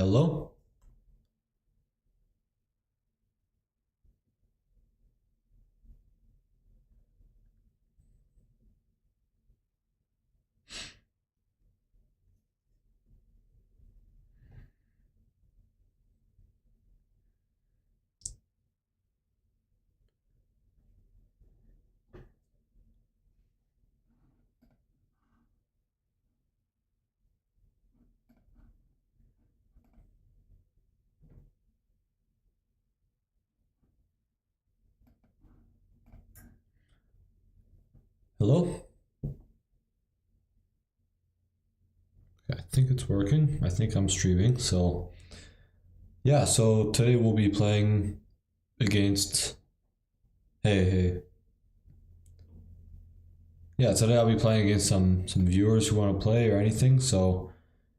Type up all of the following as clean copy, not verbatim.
Hello? Hello? I think it's working. I think I'm streaming. So, yeah, so today we'll be playing against. Hey. Yeah, today I'll be playing against some viewers who want to play or anything. So,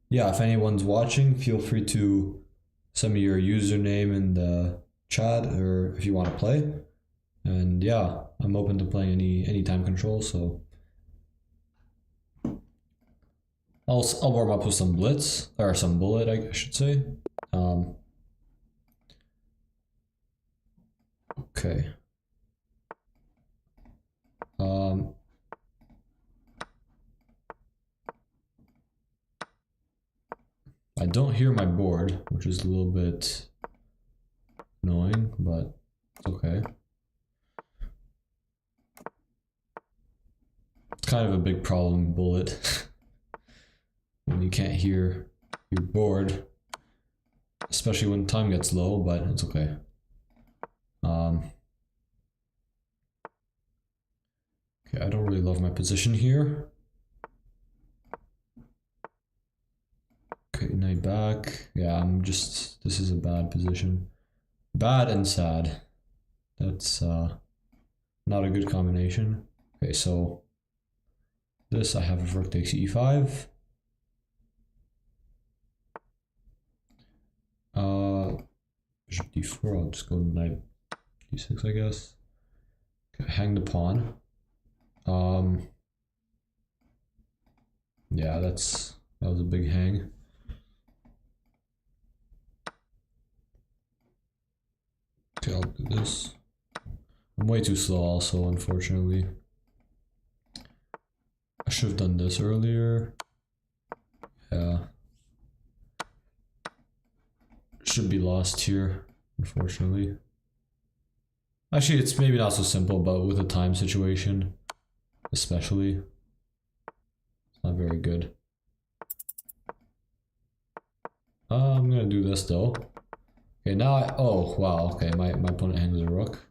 yeah, if anyone's watching, feel free to send me your username in the chat or if you want to play. And yeah, I'm open to playing any time control, so I'll warm up with some Blitz, or some Bullet, I should say. Okay. I don't hear my board, which is a little bit annoying, but it's okay. It's kind of a big problem, Bullet, when you can't hear your board, especially when time gets low, but it's okay. Okay, I don't really love my position here. Okay, knight back. Yeah, this is a bad position. Bad and sad. That's not a good combination. Okay, so this I have rook takes e5. Bishop d4, I'll just go knight d6, I guess. Okay, hang the pawn. Yeah, that was a big hang. Okay, I'll do this. I'm way too slow also, unfortunately. I should have done this earlier. Yeah. Should be lost here, unfortunately. Actually, it's maybe not so simple, but with the time situation, especially, it's not very good. I'm gonna do this though. Okay, now oh wow, okay, my opponent hangs a rook.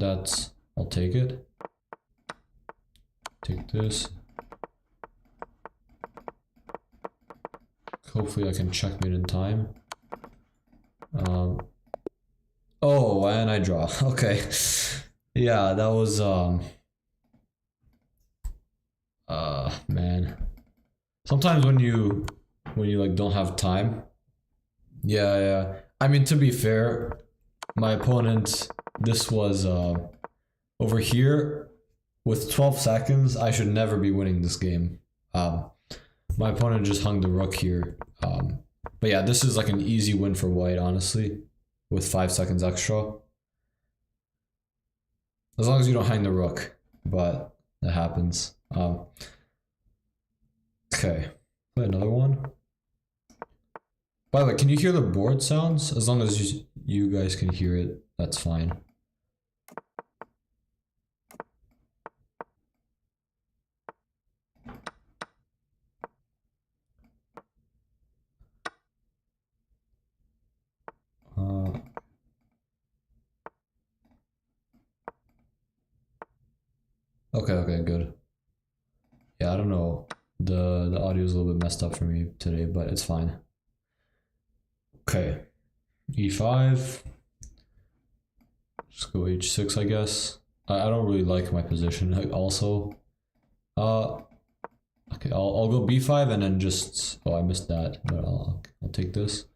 I'll take it. Take this. Hopefully I can checkmate in time. Oh, and I draw. Okay. Yeah, that was man. Sometimes when you like don't have time. Yeah. I mean, to be fair, my opponent, this was over here with 12 seconds, I should never be winning this game. My opponent just hung the rook here. But yeah, this is like an easy win for white, honestly, with 5 seconds extra. As long as you don't hang the rook, but that happens. Okay, play another one. By the way, can you hear the board sounds? As long as you guys can hear it, that's fine. Okay, good. Yeah, I don't know. The audio is a little bit messed up for me today, but it's fine. Okay, e5. Just go h6, I guess. I don't really like my position. Also, okay, I'll go b5 and then just. Oh, I missed that, but I'll take this.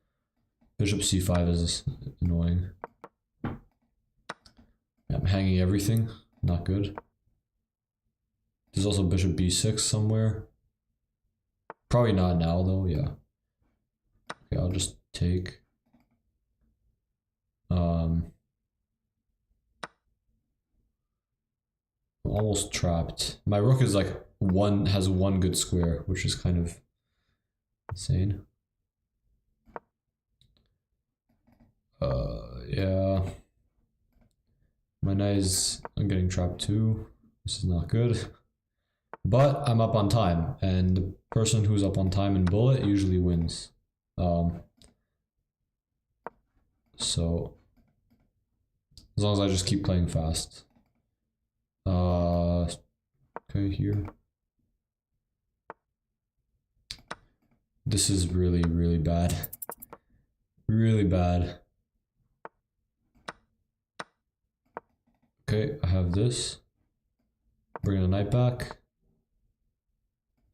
Bishop c5 is annoying. Yeah, I'm hanging everything. Not good. There's also bishop b6 somewhere. Probably not now though, yeah. Okay, I'll just take. I'm almost trapped. My rook is like has one good square, which is kind of insane. Yeah. My knight is, I'm getting trapped too. This is not good. But I'm up on time, and the person who's up on time in bullet usually wins. So as long as I just keep playing fast. Okay, here. This is really, really bad. Really bad. Okay, I have this. Bring the knight back.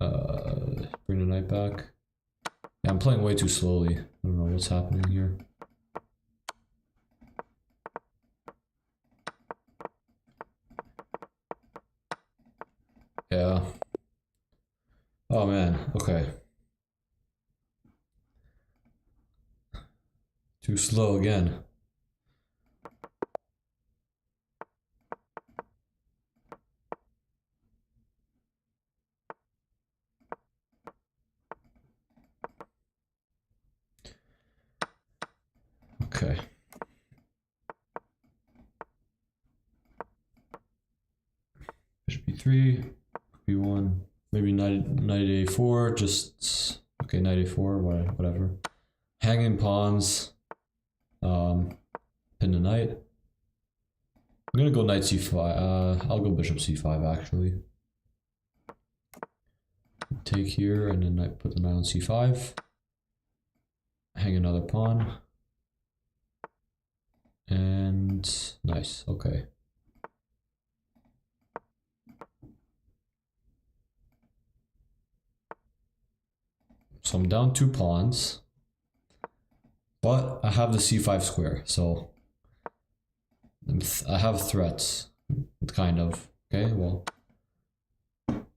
Bring the knight back. Yeah, I'm playing way too slowly. I don't know what's happening here. Yeah. Oh man, okay. Too slow again. Okay. Bishop b3, b1, maybe knight a4, just okay, knight a4, whatever. Hanging pawns. Pin the knight. I'm gonna go knight c5. I'll go bishop c5 actually. Take here and then knight, put the knight on c5. Hang another pawn. And nice, okay. So I'm down 2 pawns. But I have the c5 square, so I have threats, kind of. Okay, well.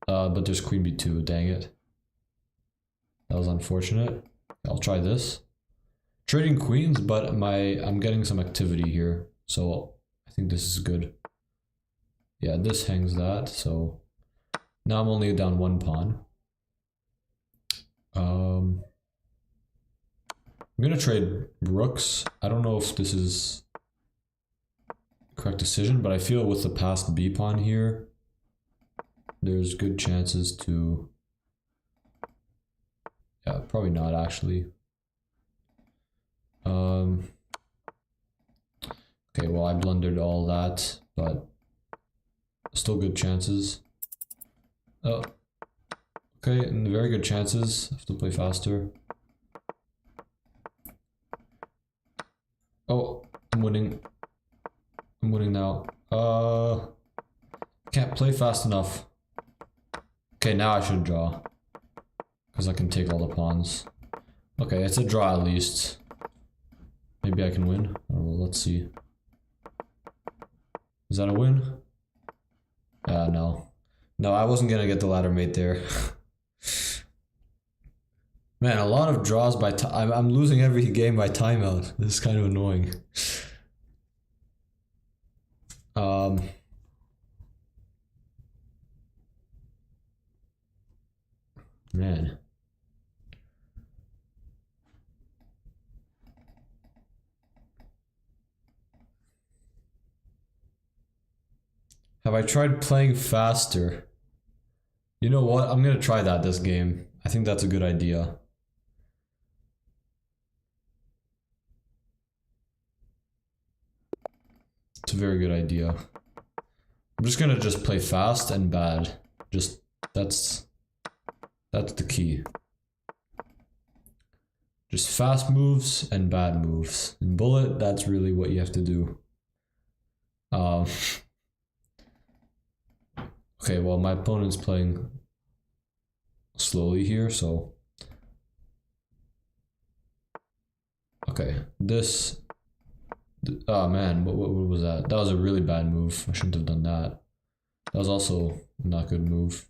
But there's queen b2, dang it. That was unfortunate. I'll try this. Trading queens, but I'm getting some activity here, so I think this is good. Yeah, this hangs that, so now I'm only down 1 pawn. I'm gonna trade rooks. I don't know if this is the correct decision, but I feel with the passed b pawn here, there's good chances to... Yeah, probably not actually. Okay, well I blundered all that, but still good chances. Oh, okay, and very good chances. I have to play faster. Oh, I'm winning. I'm winning now. Can't play fast enough. Okay, now I should draw. Because I can take all the pawns. Okay, it's a draw at least. Maybe I can win. I don't know, let's see. Is that a win? No. No, I wasn't gonna get the ladder mate there. Man, a lot of draws by time. I'm losing every game by timeout. This is kind of annoying. Man. Have I tried playing faster? You know what? I'm gonna try that this game. I think that's a good idea. It's a very good idea. I'm just gonna play fast and bad. Just that's the key. Just fast moves and bad moves. In bullet, that's really what you have to do. Okay, well my opponent's playing slowly here, so... Okay, this... Oh man, what was that? That was a really bad move. I shouldn't have done that. That was also not a good move.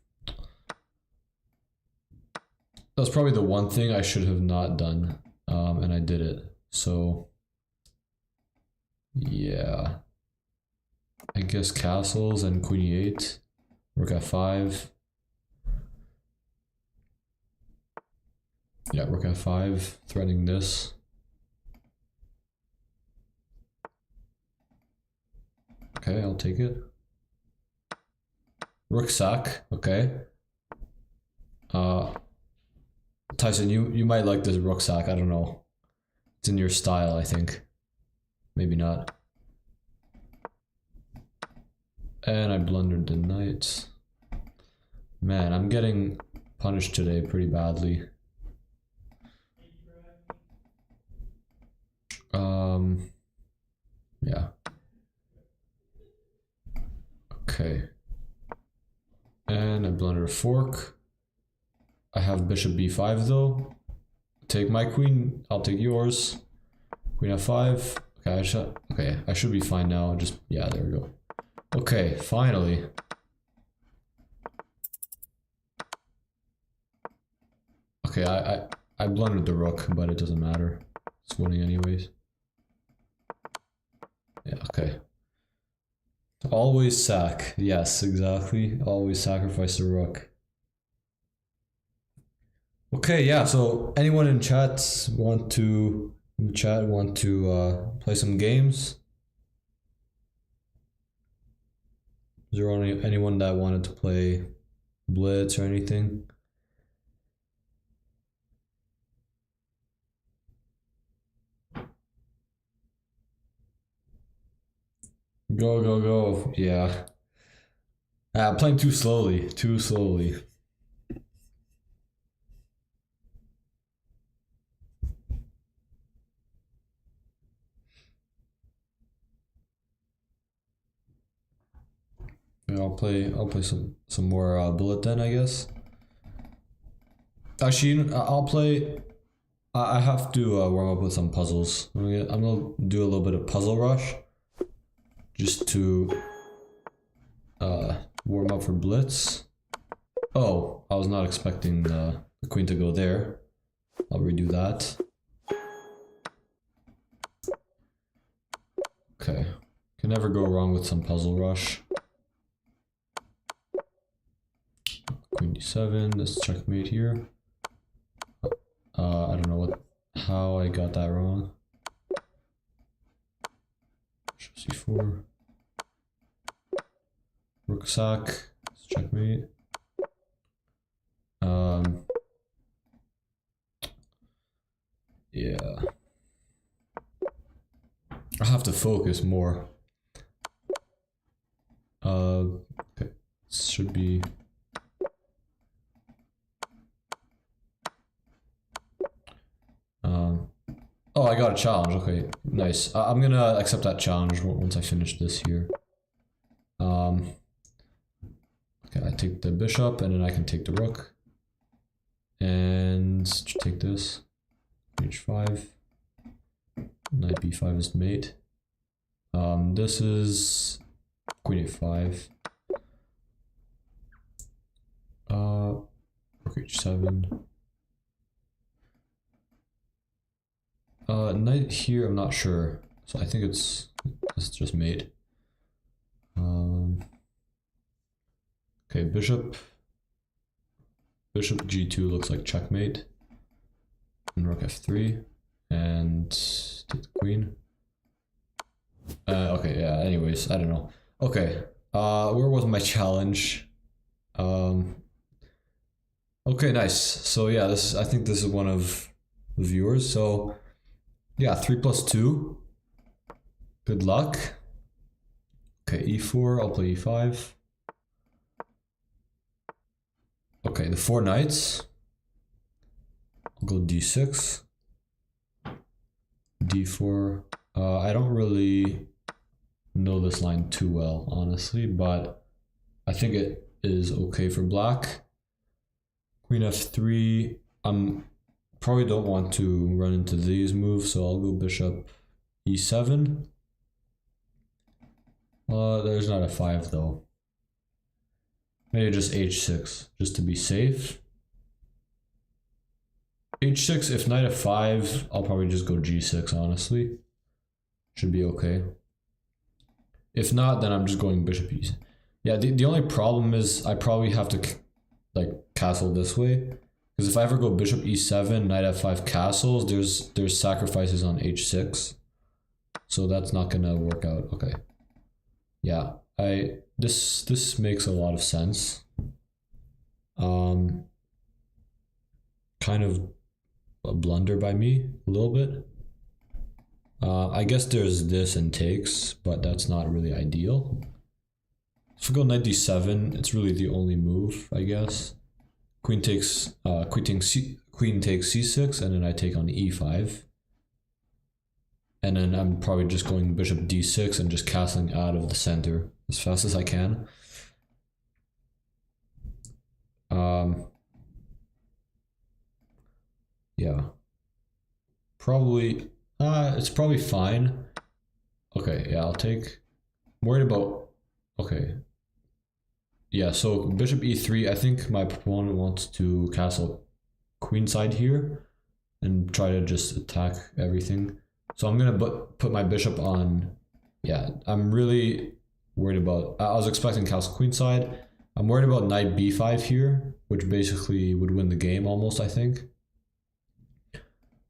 That was probably the one thing I should have not done. did it. So yeah, I guess castles and queen e8, rook f5. Yeah, rook f5, threatening this. Okay, I'll take it. Rook sack, okay. Tyson, you might like this rook sack, I don't know. It's in your style, I think. Maybe not. And I blundered the knight. Man, I'm getting punished today pretty badly. Yeah. Okay. And I blundered a fork. I have bishop b5 though. Take my queen, I'll take yours. Queen f5. Okay, I should be fine now. Just, yeah, there we go. Okay, finally. Okay, I blundered the rook, but it doesn't matter. It's winning anyways. Yeah, okay. Always sack. Yes, exactly. Always sacrifice the rook. Okay, yeah, so anyone in chat want to play some games? Is there anyone that wanted to play Blitz or anything? Go, go, go. Yeah. I'm playing too slowly. Too slowly. Yeah, I'll play some more Bullet then, I guess. Actually, I'll play. I have to warm up with some puzzles. I'm gonna do a little bit of puzzle rush, just to warm up for Blitz. Oh, I was not expecting the queen to go there. I'll redo that. Okay, can never go wrong with some puzzle rush. Queen d7. Let's checkmate here. I don't know how I got that wrong. Bishop c4. Rook sack. Let's checkmate. Yeah. I have to focus more. Okay. This should be. Oh, I got a challenge. Okay, nice. I'm gonna accept that challenge once I finish this here. Okay, I take the bishop, and then I can take the rook, and take this. H5. Knight b5 is mate. This is queen a5. Rook h7. Knight here, I'm not sure. So I think it's just mate. Okay, bishop g2 looks like checkmate. And rook f3. And take the queen. Okay, yeah, anyways, I don't know. Okay, where was my challenge? Okay, nice. So yeah, I think this is one of the viewers. So yeah, 3+2. Good luck. Okay, e4, I'll play e5. Okay, the 4 knights. I'll go d6. d4. I don't really know this line too well, honestly, but I think it is okay for black. Queen f3. Probably don't want to run into these moves, so I'll go bishop e7. There's not a 5 though. Maybe just h6, just to be safe. h6, if knight f5, I'll probably just go g6, honestly. Should be okay. If not, then I'm just going bishop e. Yeah, the only problem is I probably have to like castle this way. Because if I ever go bishop e7, knight f5 castles, there's sacrifices on h6. So that's not gonna work out. Okay. Yeah, this makes a lot of sense. Kind of a blunder by me, a little bit. I guess there's this and takes, but that's not really ideal. If we go knight d7, it's really the only move, I guess. Queen takes c6, and then I take on e5. And then I'm probably just going bishop d6 and just castling out of the center as fast as I can. Yeah. Probably, it's probably fine. Okay, yeah, I'll take. I'm worried about, okay. Yeah, so bishop e3, I think my opponent wants to castle queenside here and try to just attack everything. So I'm gonna put my bishop on, yeah, I'm really worried about, I was expecting castle queenside. I'm worried about knight b5 here, which basically would win the game almost, I think.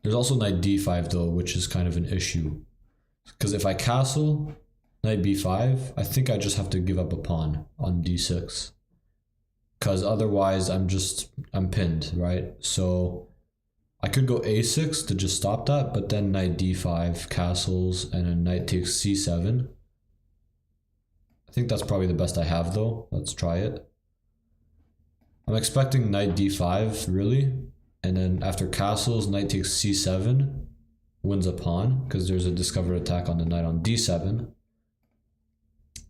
There's also knight d5 though, which is kind of an issue. Because if I castle knight b5, I think I just have to give up a pawn on d6. Because otherwise I'm pinned, right? So I could go a6 to just stop that, but then knight d5 castles and then knight takes c7. I think that's probably the best I have though. Let's try it. I'm expecting knight d5 really, and then after castles, knight takes c7, wins a pawn because there's a discovered attack on the knight on d7.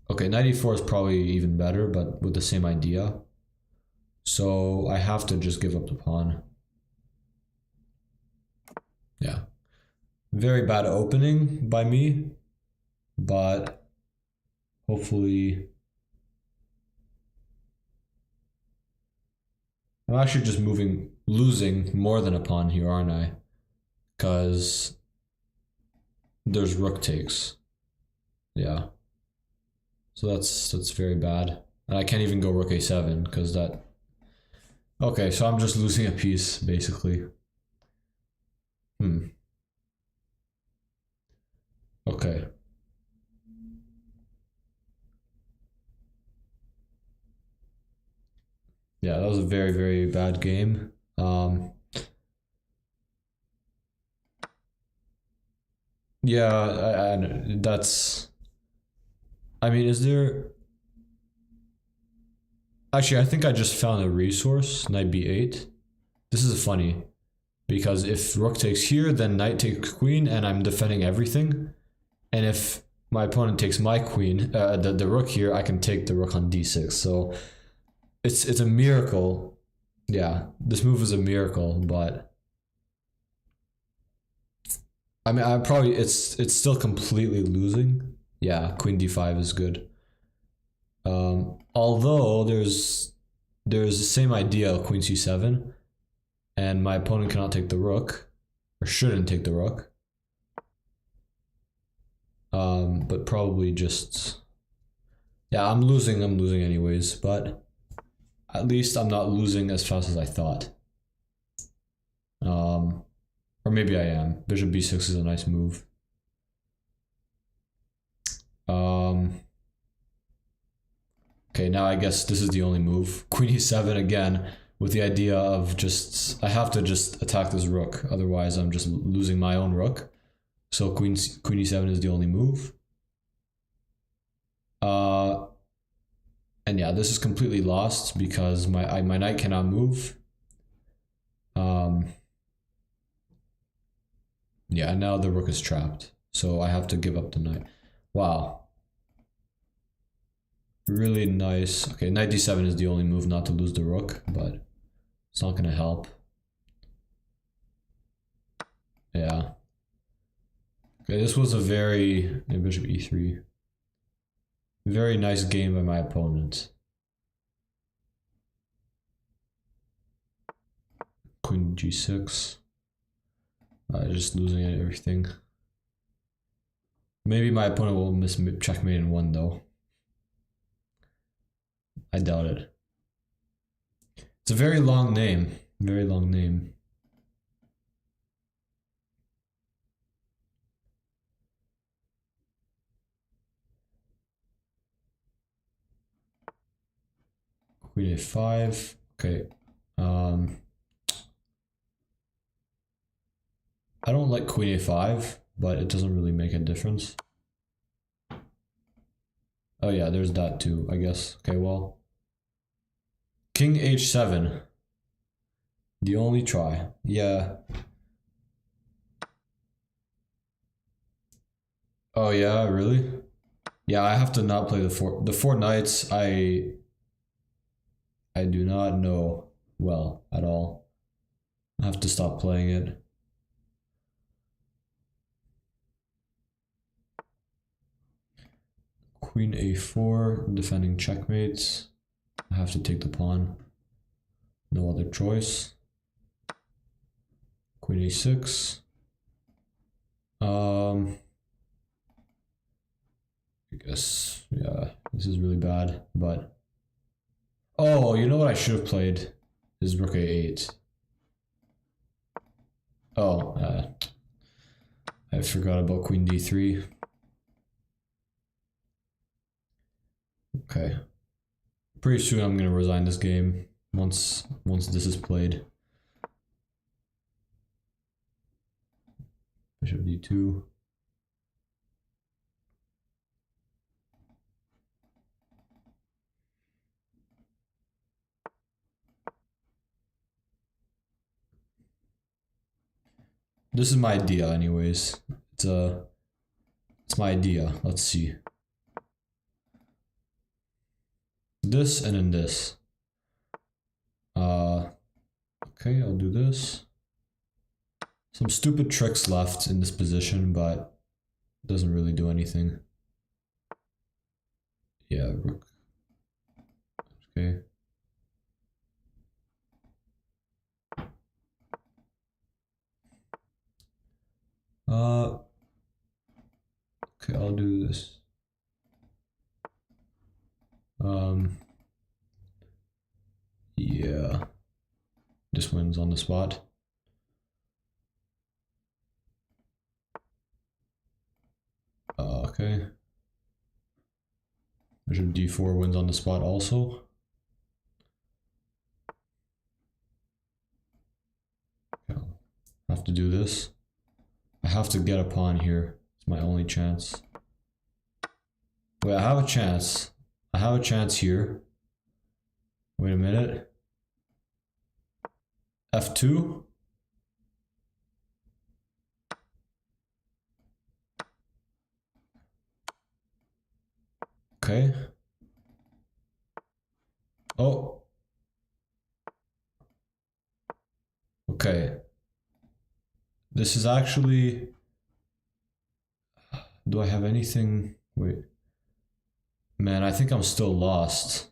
Okay, knight e4 is probably even better, but with the same idea. So I have to just give up the pawn. Yeah. Very bad opening by me, but hopefully I'm actually just losing more than a pawn here, aren't I? Because there's rook takes. Yeah. So that's very bad. And I can't even go rook a7 because that... Okay, so I'm just losing a piece, basically. Okay. Yeah, that was a very, very bad game. Yeah, that's... I mean, is there... Actually, I think I just found a resource, knight b8. This is funny, because if rook takes here, then knight takes queen, and I'm defending everything. And if my opponent takes my queen, the rook here, I can take the rook on d6. So it's a miracle. Yeah, this move is a miracle, but I mean, it's still completely losing. Yeah, queen d5 is good. Although there's the same idea of queen c7, and my opponent cannot take the rook, or shouldn't take the rook. But probably just, yeah, I'm losing anyways, but at least I'm not losing as fast as I thought. Or maybe I am. Bishop b6 is a nice move. Okay, now I guess this is the only move. Queen e7 again, with the idea of just, I have to just attack this rook, otherwise I'm just losing my own rook. So queen e7 is the only move. And yeah, this is completely lost because my knight cannot move. Yeah, now the rook is trapped, so I have to give up the knight. Wow. Really nice. Okay, knight d7 is the only move not to lose the rook, but it's not gonna help. Yeah. Okay, this was a very... Bishop e3. Very nice game by my opponent. Queen g6. Just losing everything. Maybe my opponent will miss checkmate in one though. I doubt it. It's a very long name. Very long name. Queen a5. Okay. I don't like queen a5, but it doesn't really make a difference. Oh yeah, there's that too, I guess. Okay, well. King h7. The only try. Yeah. Oh yeah, really? Yeah, I have to not play the four knights. I do not know well at all. I have to stop playing it. Queen a4, defending checkmates. I have to take the pawn. No other choice. Queen a6. I guess, yeah, this is really bad, but... Oh, you know what I should have played? Is rook a8. Oh, I forgot about queen d3. Okay. Pretty soon I'm gonna resign this game once this is played. Bishop d2. This is my idea anyways. It's my idea. Let's see. This and then this. Okay, I'll do this. Some stupid tricks left in this position, but it doesn't really do anything. Yeah, rook. Okay. Okay, I'll do this. Yeah. This one's on the spot. Okay. Bishop d4 wins on the spot also. Okay, I have to do this. I have to get a pawn here. It's my only chance. Wait, I have a chance. I have a chance here. Wait a minute. F2? Okay. Oh. Okay. This is actually... Do I have anything? Wait. Man, I think I'm still lost.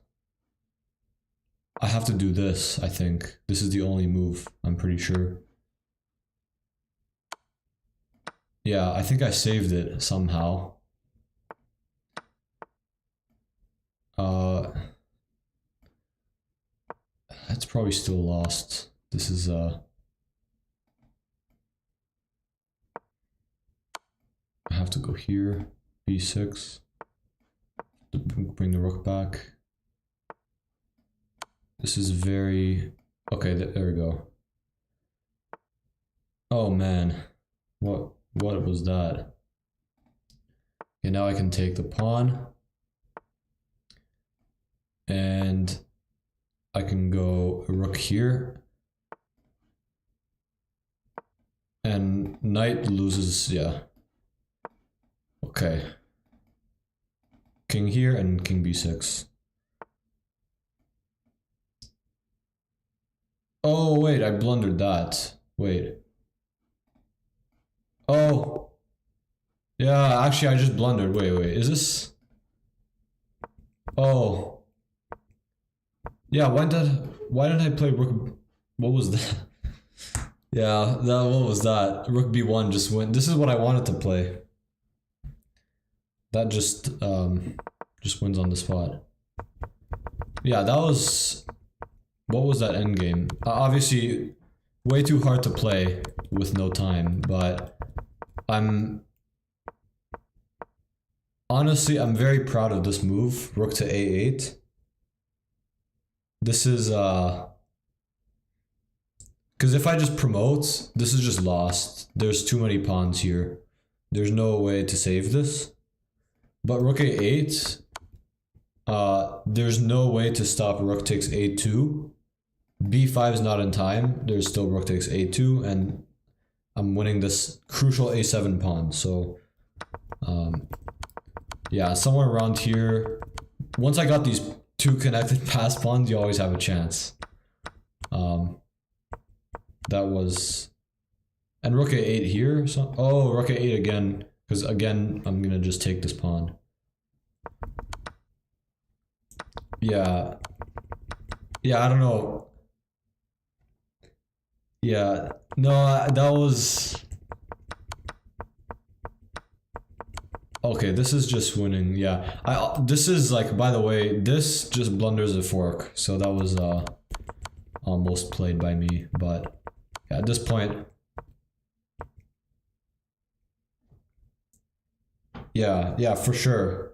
I have to do this, I think. This is the only move, I'm pretty sure. Yeah, I think I saved it somehow. It's probably still lost. This is I have to go here, b6, to bring the rook back. This is very... Okay, there we go. Oh man, what was that? Okay, now I can take the pawn. And I can go rook here. And knight loses, yeah. Okay. King here and king b6. Oh, wait, I blundered that. Wait. Oh. Yeah, actually, I just blundered. Wait, is this... Oh. Yeah, why didn't I play rook... What was that? Yeah, that what was that? Rook b1 just went. This is what I wanted to play. That just wins on the spot. Yeah, that was what was that endgame? Obviously, way too hard to play with no time, but I'm honestly I'm very proud of this move. Rook to a8. This is because if I just promote, this is just lost. There's too many pawns here. There's no way to save this. But rook a8, there's no way to stop rook takes a2. b5 is not in time. There's still rook takes a2, and I'm winning this crucial a7 pawn. So, yeah, somewhere around here. Once I got these two connected pass pawns, you always have a chance. That was, and rook a8 here. So, oh, rook a8 again, because again I'm gonna just take this pawn. Yeah, yeah, I don't know. Yeah, no, that was okay. This is just winning. Yeah, this is like, by the way, this just blunders a fork. So that was almost played by me, but yeah, at this point, yeah, for sure.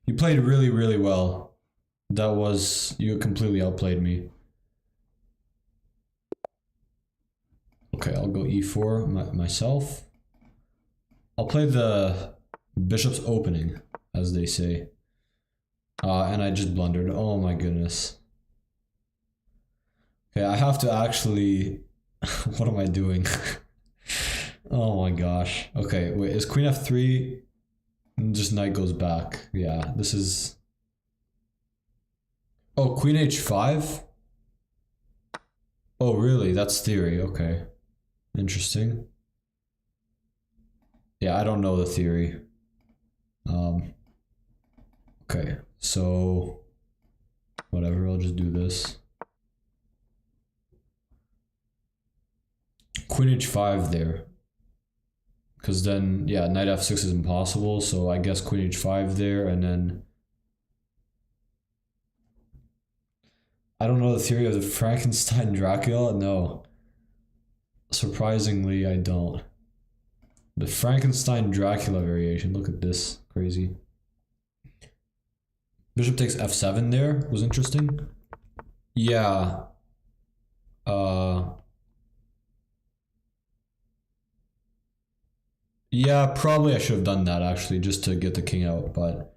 You played really, really well. That was, you completely outplayed me. Okay, I'll go e4 myself. I'll play the bishop's opening, as they say. And I just blundered. Oh my goodness. Okay, I have to actually... what am I doing? Oh my gosh. Okay, wait, is queen f3? Just knight goes back. Yeah, this is... Oh, queen h5? Oh, really? That's theory. Okay. Interesting. Yeah, I don't know the theory. Okay, so whatever, I'll just do this. Queen h5 there. Because then, yeah, knight f6 is impossible, so I guess queen h5 there, and then... I don't know the theory of the Frankenstein Dracula? No. Surprisingly, I don't. The Frankenstein Dracula variation, look at this, crazy. Bishop takes f7 there, was interesting. Yeah. Yeah, probably I should have done that actually, just to get the king out, but...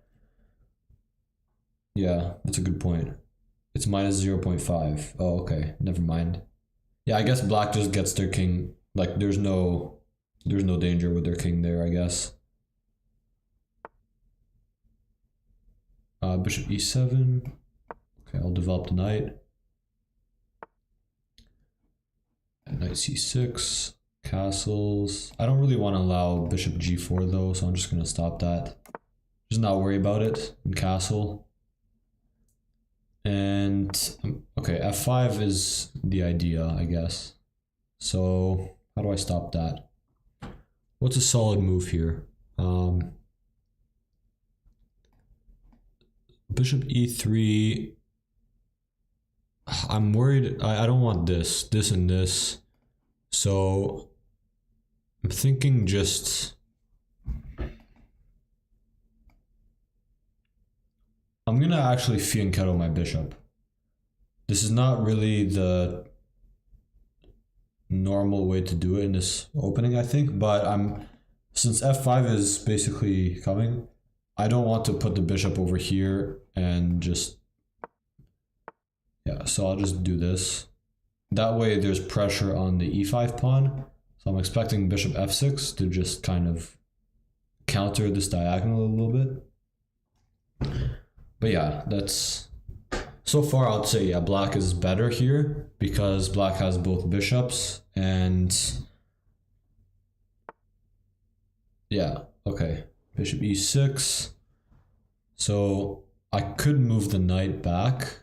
Yeah, that's a good point. It's minus 0.5. Oh, okay, never mind. Yeah, I guess black just gets their king, like there's no danger with their king there, I guess. Bishop e7. Okay, I'll develop the knight. And knight c6. Castles. I don't really want to allow bishop g4 though, so I'm just going to stop that. Just not worry about it in castle. And okay, f5 is the idea, I guess. So how do I stop that? What's a solid move here? Bishop e3. I'm worried. I don't want this and this. So I'm thinking just... I'm gonna actually fianchetto my bishop. This is not really the normal way to do it in this opening, I think, but since f5 is basically coming, I don't want to put the bishop over here and just... Yeah, so I'll just do this. That way there's pressure on the e5 pawn. So I'm expecting bishop f6 to just kind of counter this diagonal a little bit. But yeah, that's... So far I'd say, yeah, black is better here because black has both bishops and... Yeah, okay. Bishop e6. So I could move the knight back.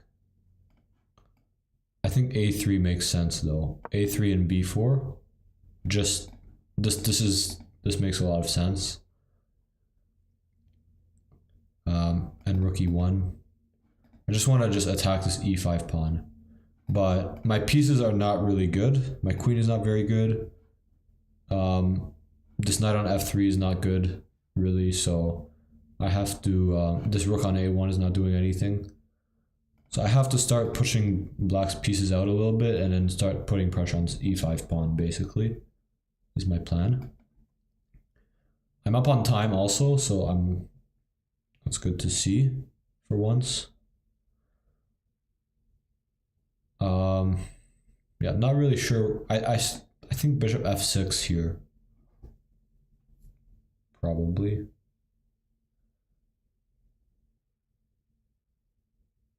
I think a3 makes sense though. a3 and b4. just this makes a lot of sense. And rook e1. I just want to just attack this e5 pawn. But my pieces are not really good. My queen is not very good. This knight on f3 is not good, really, so I have to, this rook on a1 is not doing anything. So I have to start pushing black's pieces out a little bit and then start putting pressure on this e5 pawn, basically, is my plan. I'm up on time also, so that's good to see for once. Yeah, not really sure. I think bishop f6 here. Probably.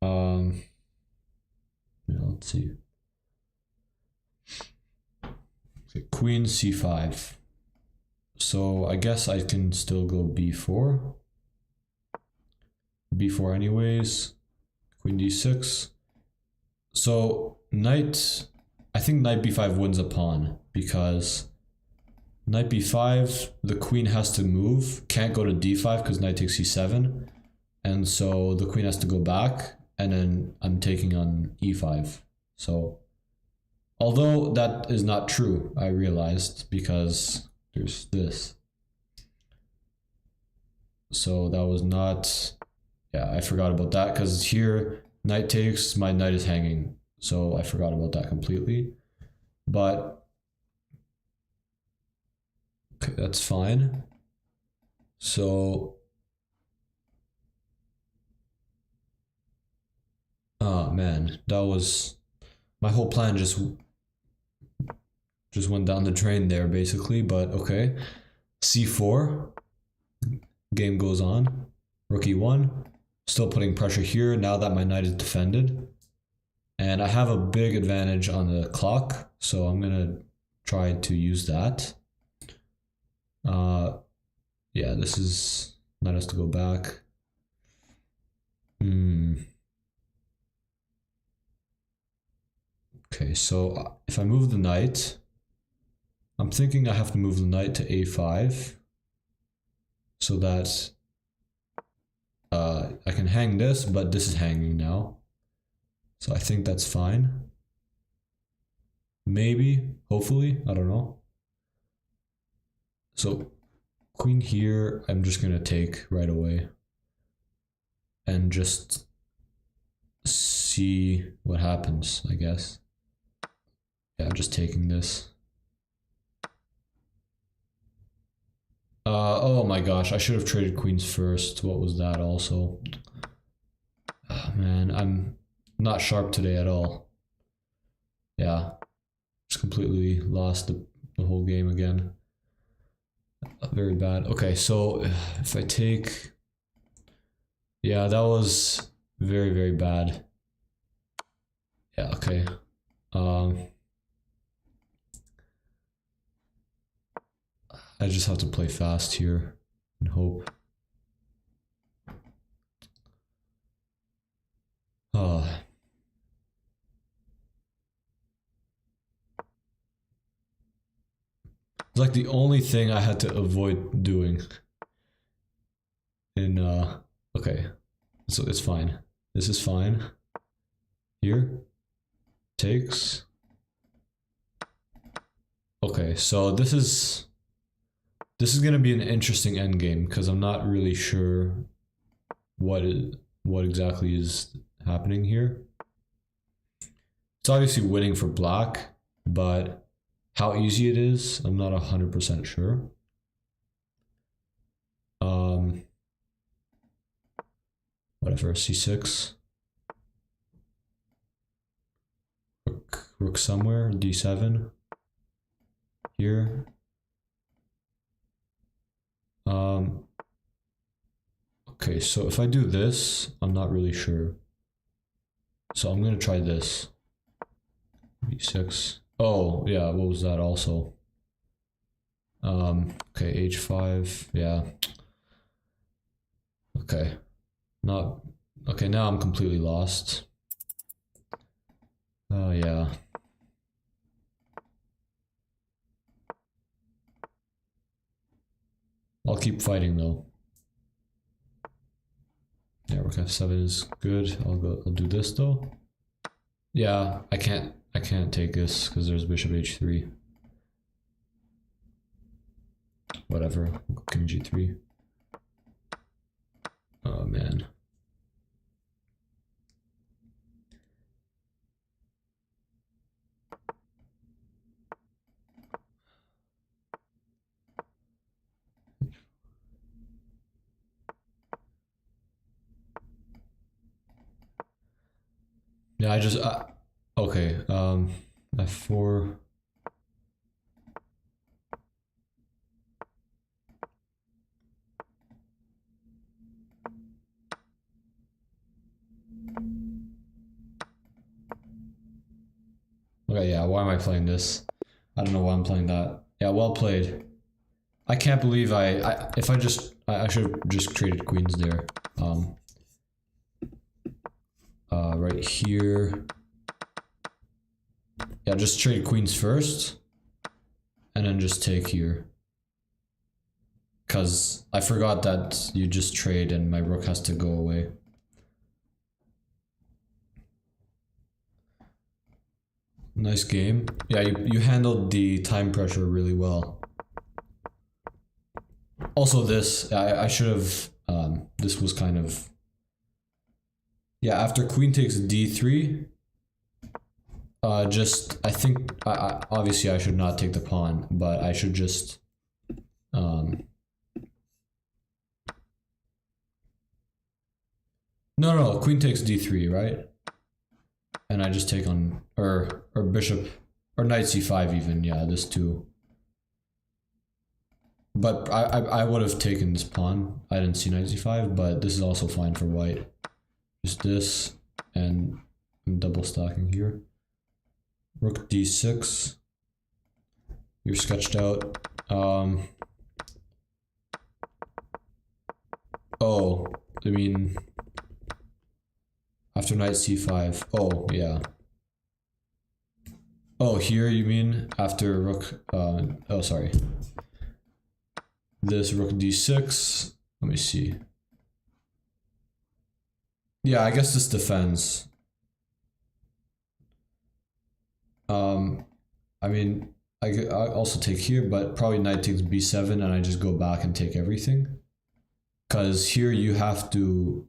Yeah, let's see. Okay, queen c5. So I guess I can still go b4. b4 anyways. Queen d6. So knight, I think knight b5 wins a pawn because knight b5, the queen has to move, can't go to d5 because knight takes c7, and so the queen has to go back, and then I'm taking on e5. So although that is not true, I realized, because there's this. So that was not, yeah, I forgot about that because here knight takes, my knight is hanging, so I forgot about that completely. But okay, that's fine. So oh man, that was my whole plan just went down the drain there basically, but okay. c4, game goes on. Rook e1, still putting pressure here now that my knight is defended. And I have a big advantage on the clock, so I'm gonna try to use that. Yeah, this is, knight has to go back. Okay, so if I move the knight, I'm thinking I have to move the knight to a5 so that I can hang this, but this is hanging now. So I think that's fine. Maybe, hopefully, I don't know. So queen here, I'm just gonna take right away and just see what happens, I guess. Yeah, I'm just taking this. Oh my gosh, I should have traded queens first. What was that also? Oh, man, I'm not sharp today at all. Yeah, just completely lost the whole game again. Very bad. Okay, so if I take... Yeah, that was very, very bad. Yeah, okay. I just have to play fast here and hope. It's like the only thing I had to avoid doing. In okay, so it's fine. This is fine. Here, takes. Okay, so this is gonna be an interesting endgame because I'm not really sure what exactly is happening here. It's obviously winning for black, but how easy it is, I'm not 100% sure. Whatever, c6. Rook somewhere, d7. Here. Okay, so if I do this, I'm not really sure. So I'm gonna try this. b6. Oh, yeah, what was that also? Okay, h5, yeah. Okay. Not okay, now I'm completely lost. Oh yeah. I'll keep fighting though. Yeah, rook f7 is good. I'll do this though. Yeah, I can't take this because there's bishop h3. Whatever, king g3. Oh man. Yeah, I just okay. F4. Okay, yeah. Why am I playing this? I don't know why I'm playing that. Yeah, well played. I can't believe I should have just traded queens there. Right here. Yeah, just trade queens first, and then just take here. Cause I forgot that you just trade and my rook has to go away. Nice game. Yeah, you handled the time pressure really well. Also this, I should have, this was kind of, yeah, after queen takes d3, I think, obviously I should not take the pawn, but I should just, no, queen takes d3, right? And I just take on, or bishop, or knight c5 even, yeah, this too. But I would have taken this pawn. I didn't see knight c5, but this is also fine for white. Just this, and I'm double stacking here. Rook d6. You're sketched out. Oh, I mean, after knight c5. Oh, yeah. Oh, here you mean after rook, oh, sorry. This rook d6. Let me see. Yeah, I guess this defends. I mean, I also take here, but probably knight takes b7 and I just go back and take everything. Because here you have to...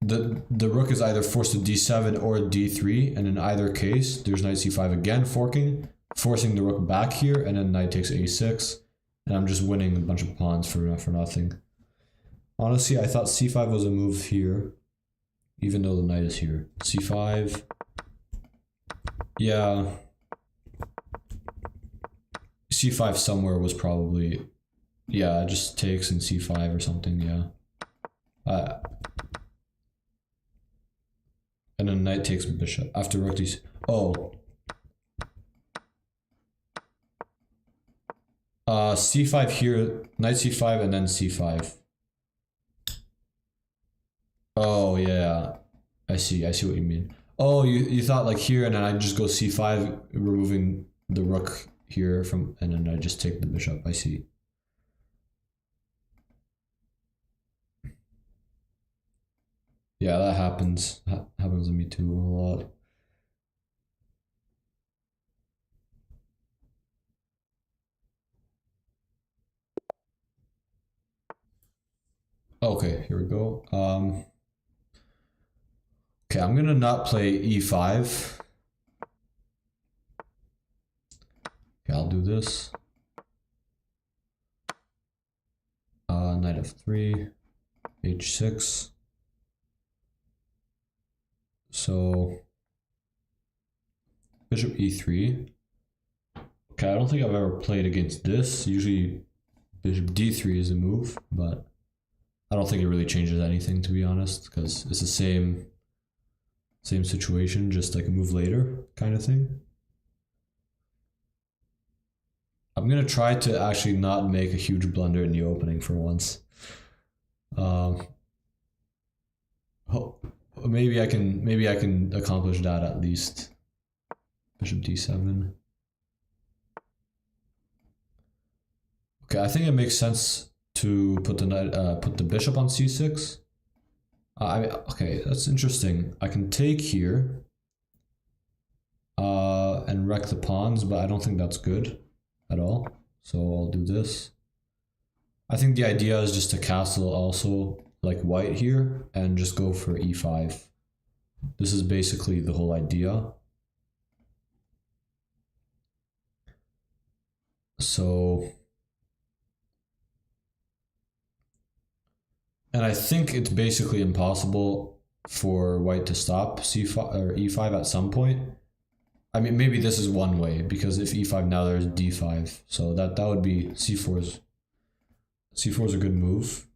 The rook is either forced to d7 or d3, and in either case, there's knight c5 again forking, forcing the rook back here, and then knight takes a6, and I'm just winning a bunch of pawns for nothing. Honestly, I thought c5 was a move here, even though the knight is here. c5. Yeah. c5 somewhere was probably... Yeah, it just takes in c5 or something, yeah. And then knight takes bishop after rook d6. Oh. C5 here, knight c5 and then c5. Oh yeah, I see what you mean. Oh, you thought like here and then I just go c5, removing the rook here from, and then I just take the bishop. I see. Yeah, that happens. Happens to me too a lot. Okay, here we go. Okay, I'm gonna not play e5. Okay, I'll do this. Knight f3, h6. So bishop e3. Okay, I don't think I've ever played against this. Usually bishop d3 is a move, but I don't think it really changes anything, to be honest, because it's the same situation, just like a move later kind of thing. I'm gonna try to actually not make a huge blunder in the opening for once. Maybe I can accomplish that at least. Bishop d7. Okay, I think it makes sense to put the knight, put the bishop on c6. Okay, that's interesting. I can take here and wreck the pawns, but I don't think that's good at all. So I'll do this. I think the idea is just to castle also like white here and just go for e5. This is basically the whole idea. So, and I think it's basically impossible for white to stop c5 or e5 at some point. I mean, maybe this is one way, because if e5 now there's d5, so that would be c4's a good move.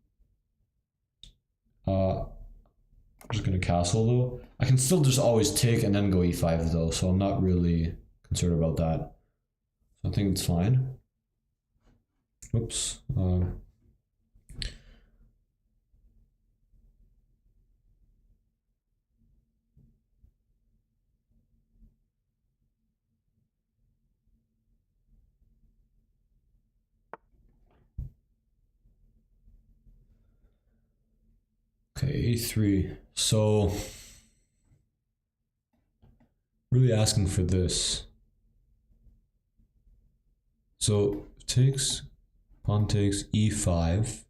I'm just gonna castle though. I can still just always take and then go e5 though, so I'm not really concerned about that. So I think it's fine. Oops. Okay, a3. So really asking for this. So takes, pawn takes e5.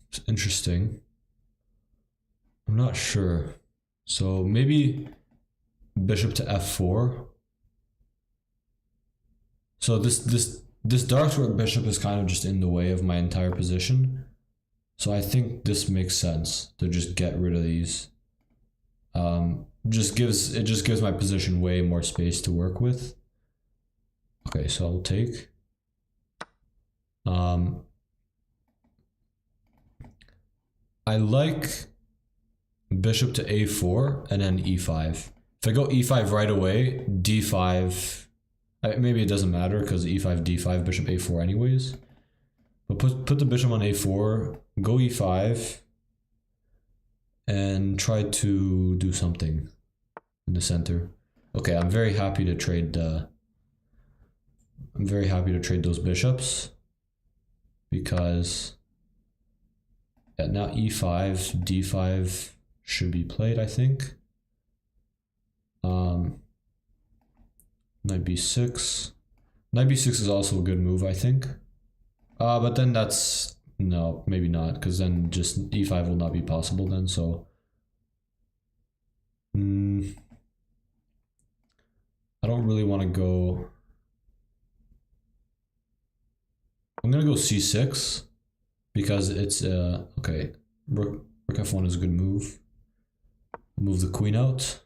It's interesting. I'm not sure. So maybe bishop to f4. So this dark square bishop is kind of just in the way of my entire position. So I think this makes sense to just get rid of these. It just gives my position way more space to work with. Okay, so I'll take. I like bishop to a4 and then e5. If I go e5 right away, d5, maybe it doesn't matter because e5, d5, bishop a4 anyways. But put the bishop on a4, go e5, and try to do something in the center. Okay, I'm very happy to trade those bishops, because yeah, now e5, d5 should be played, I think. Knight b6. Knight b6 is also a good move, I think. But then that's, no, maybe not, because then just e5 will not be possible then, so. I don't really want to go. I'm gonna go c6 because it's okay. Rook f1 is a good move. Move the queen out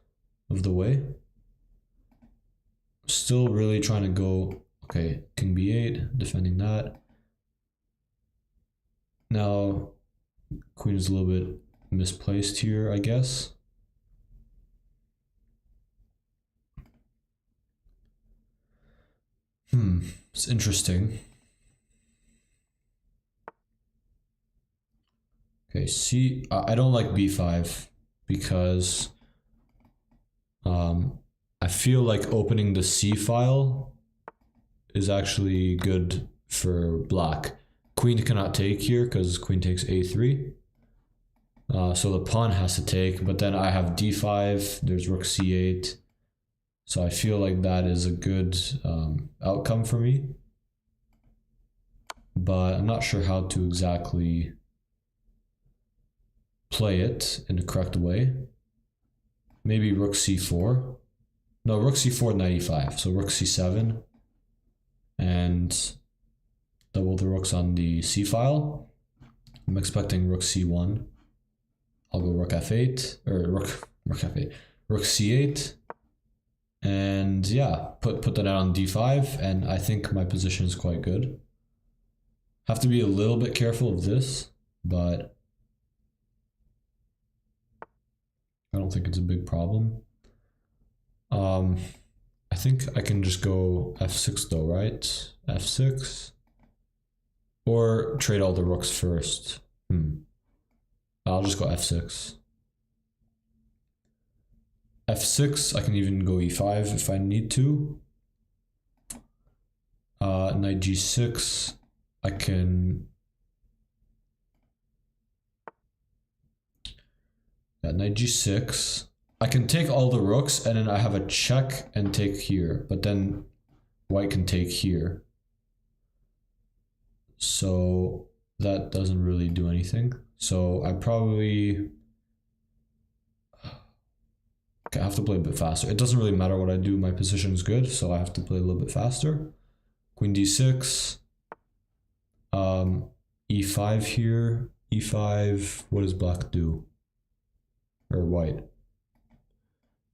of the way. Still really trying to go. Okay, king b8, defending that. Now, queen is a little bit misplaced here, I guess. It's interesting. Okay, C. I don't like b5 because I feel like opening the C file is actually good for black. Queen cannot take here because queen takes a3. So the pawn has to take, but then I have d5, there's rook c8. So I feel like that is a good outcome for me. But I'm not sure how to exactly play it in the correct way. Maybe rook c4. No, rook c4, knight e5. So rook c7. And double the rooks on the c file. I'm expecting rook c1. I'll go rook f8, or rook f8, rook c8. And yeah, put that out on d5, and I think my position is quite good. Have to be a little bit careful of this, but I don't think it's a big problem. I think I can just go f6 though, right? f6. Or trade all the rooks first. I'll just go f6. f6, I can even go e5 if I need to. Knight g6, I can... Yeah, knight g6. I can take all the rooks and then I have a check and take here, but then white can take here. So that doesn't really do anything. So I probably... Okay, I have to play a bit faster. It doesn't really matter what I do, my position is good, so I have to play a little bit faster. Queen d6. E5 here. E5, what does black do? Or white?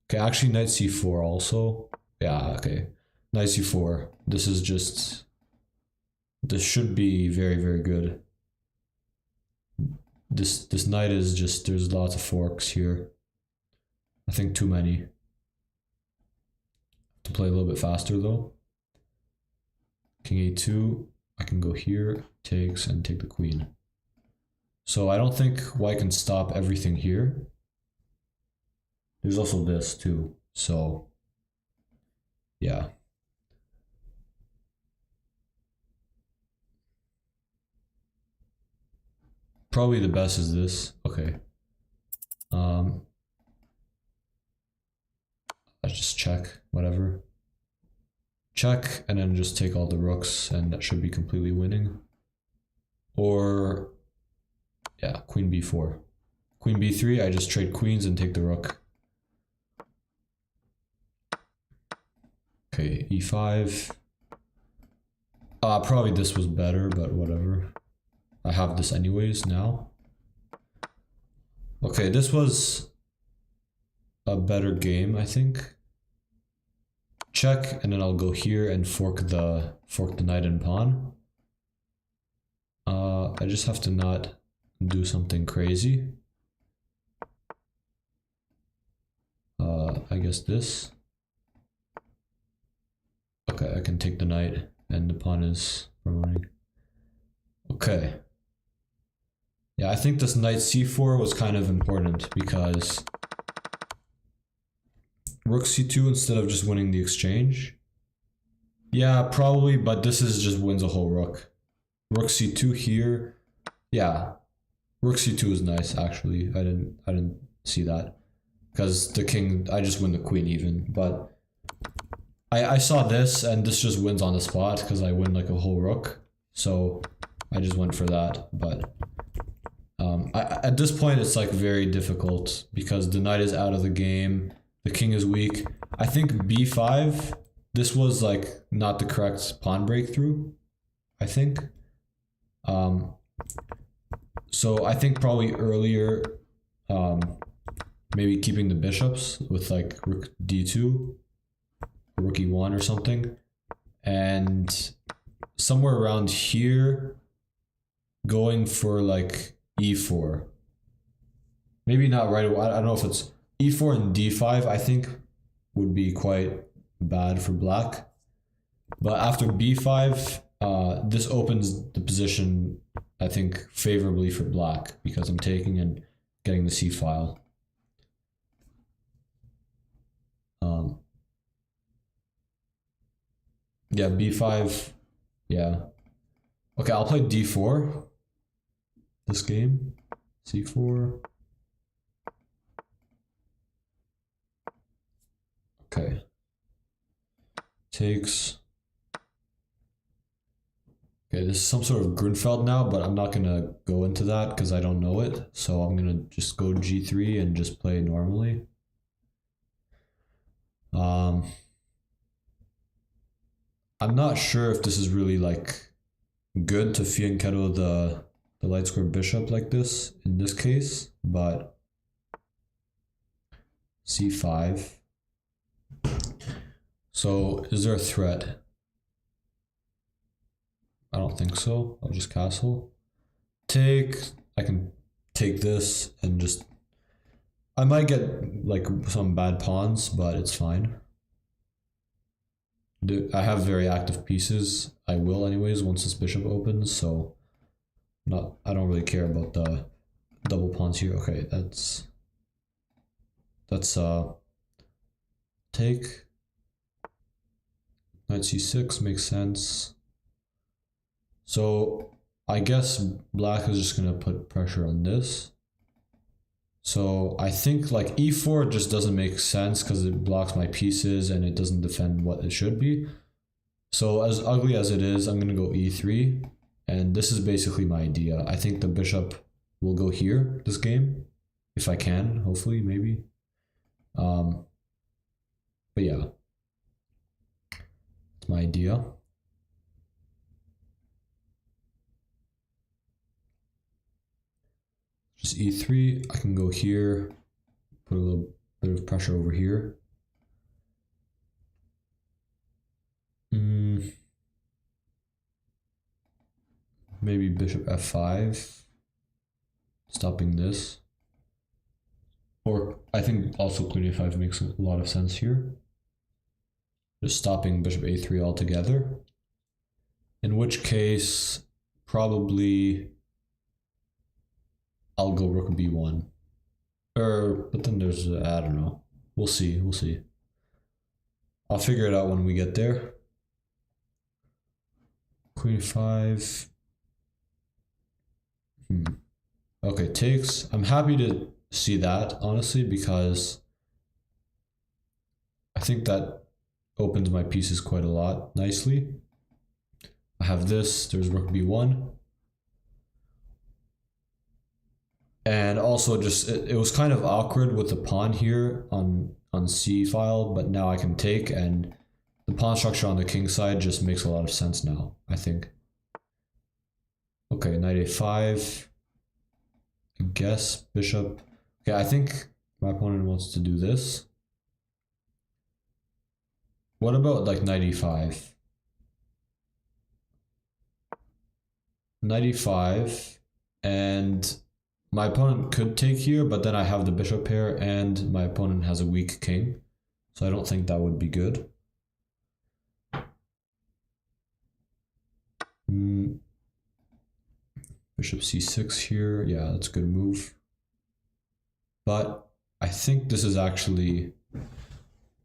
Okay, actually knight c4 also. Yeah, okay. Knight c4. This is just... This should be very, very good. This knight is just... There's lots of forks here. I think too many. To play a little bit faster though. King a2. I can go here, takes, and take the queen. So I don't think white can stop everything here. There's also this too. So yeah. Probably the best is this. Okay. Let's just check, whatever. Check, and then just take all the rooks, and that should be completely winning. Or, yeah, queen b4. Queen b3, I just trade queens and take the rook. Okay, e5. Probably this was better, but whatever. I have this anyways now. Okay, this was a better game, I think. Check, and then I'll go here and fork the knight and pawn. I just have to not do something crazy. I guess this. Okay, I can take the knight, and the pawn is promoting. Okay. Yeah, I think this knight c4 was kind of important because rook c2 instead of just winning the exchange. Yeah, probably, but this is just wins a whole rook. Rook c2 here. Yeah. Rook c2 is nice actually. I didn't see that. Because the king, I just win the queen even, but I saw this and this just wins on the spot because I win like a whole rook. So I just went for that, but at this point it's like very difficult because the knight is out of the game. The king is weak. I think b5, this was like not the correct pawn breakthrough, I think. So I think probably earlier, maybe keeping the bishops with like rook d2, rook e1 or something. And somewhere around here, going for like e4. Maybe not right away. I don't know if it's e4 and d5, I think would be quite bad for black. But after b5, this opens the position, I think, favorably for black because I'm taking and getting the c file. Yeah, b5, yeah. Okay, I'll play d4 this game, c4. Okay. Takes. Okay, this is some sort of Grunfeld now, but I'm not gonna go into that because I don't know it. So I'm gonna just go g3 and just play normally. I'm not sure if this is really like good to fianchetto the light square bishop like this in this case, but c5. So is there a threat? I don't think so. I'll just castle. Take. I can take this and just... I might get like some bad pawns, but it's fine. I have very active pieces. I will anyways once this bishop opens, so I don't really care about double pawns here. Okay, that's take. Knight c6 makes sense. So I guess black is just gonna put pressure on this. So I think like e4 just doesn't make sense because it blocks my pieces and it doesn't defend what it should be. So as ugly as it is, I'm gonna go e3, and this is basically my idea. I think the bishop will go here this game, if I can, hopefully, maybe. But yeah, it's my idea. Just e3, I can go here, put a little bit of pressure over here. Maybe bishop f5, stopping this. Or I think also queen a5 makes a lot of sense here. Just stopping bishop a3 altogether. In which case, probably I'll go rook b1. But then there's, I don't know. We'll see, we'll see. I'll figure it out when we get there. Queen 5. Okay, takes. I'm happy to see that, honestly, because I think that opens my pieces quite a lot nicely. I have this, there's rook b1. And also just, it was kind of awkward with the pawn here on c file, but now I can take, and the pawn structure on the king side just makes a lot of sense now, I think. Okay, knight a5. I guess bishop. Okay, I think my opponent wants to do this. What about like knight e5? Knight e5, and my opponent could take here, but then I have the bishop here, and my opponent has a weak king, so I don't think that would be good. Bishop c6 here, yeah, that's a good move. But I think this is actually,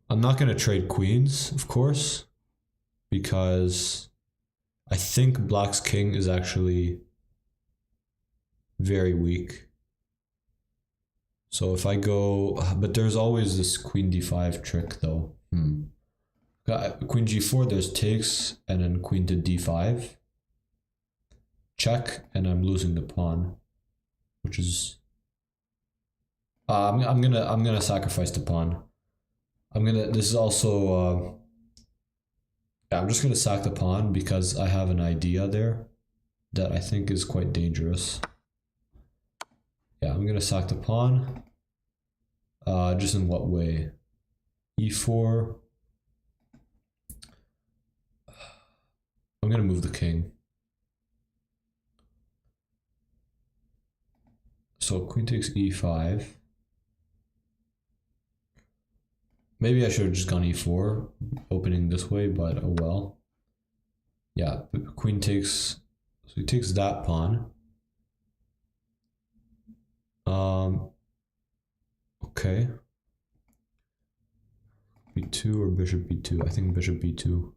I'm not going to trade queens, of course, because I think black's king is actually very weak. So if I go, but there's always this queen d5 trick though. Queen g4, there's takes, and then queen to d5. Check, and I'm losing the pawn, which is I'm gonna sacrifice the pawn. This is also yeah, I'm just gonna sack the pawn because I have an idea there that I think is quite dangerous. Yeah, I'm gonna sack the pawn. Just in what way? e4. I'm gonna move the king. So queen takes e5. Maybe I should have just gone e4, opening this way, but oh well. Yeah, queen takes, so he takes that pawn. Okay. b2 or bishop b2? I think bishop b2.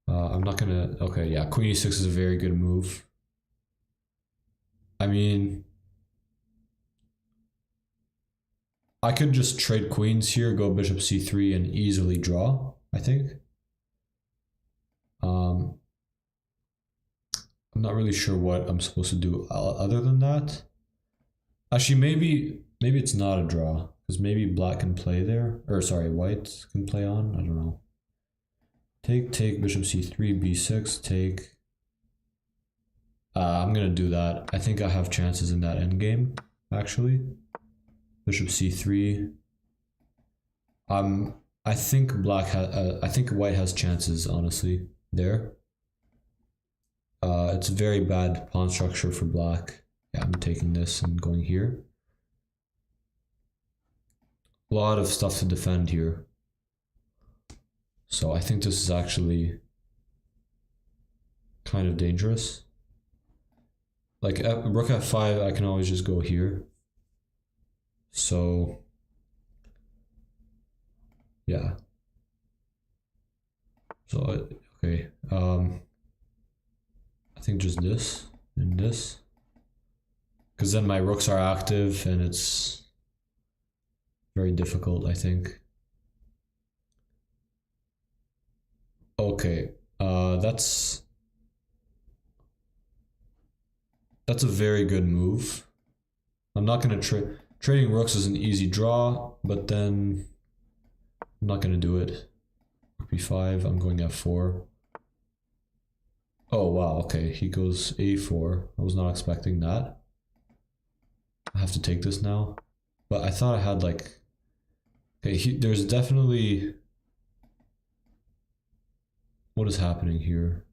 I'm not gonna, okay, yeah, queen e6 is a very good move. I mean, I could just trade queens here, go bishop c3 and easily draw, I think. I'm not really sure what I'm supposed to do other than that. Actually, maybe it's not a draw, because maybe black can play there, or sorry, white can play on, I don't know. Take, bishop c3, b6, take. I'm gonna do that. I think I have chances in that endgame, actually. Bishop c3. I think I think white has chances, honestly, there. It's very bad pawn structure for black. Yeah, I'm taking this and going here. A lot of stuff to defend here. So I think this is actually kind of dangerous. like rook f5, I can always just go here. So yeah. So okay, I think just this and this, because then my rooks are active and it's very difficult, I think. Okay, that's a very good move. I'm not gonna trading rooks is an easy draw, but then I'm not gonna do it. Rook b5, I'm going f4. Oh wow, okay, he goes a4. I was not expecting that. I have to take this now. But I thought I had like... Okay, there's definitely... What is happening here?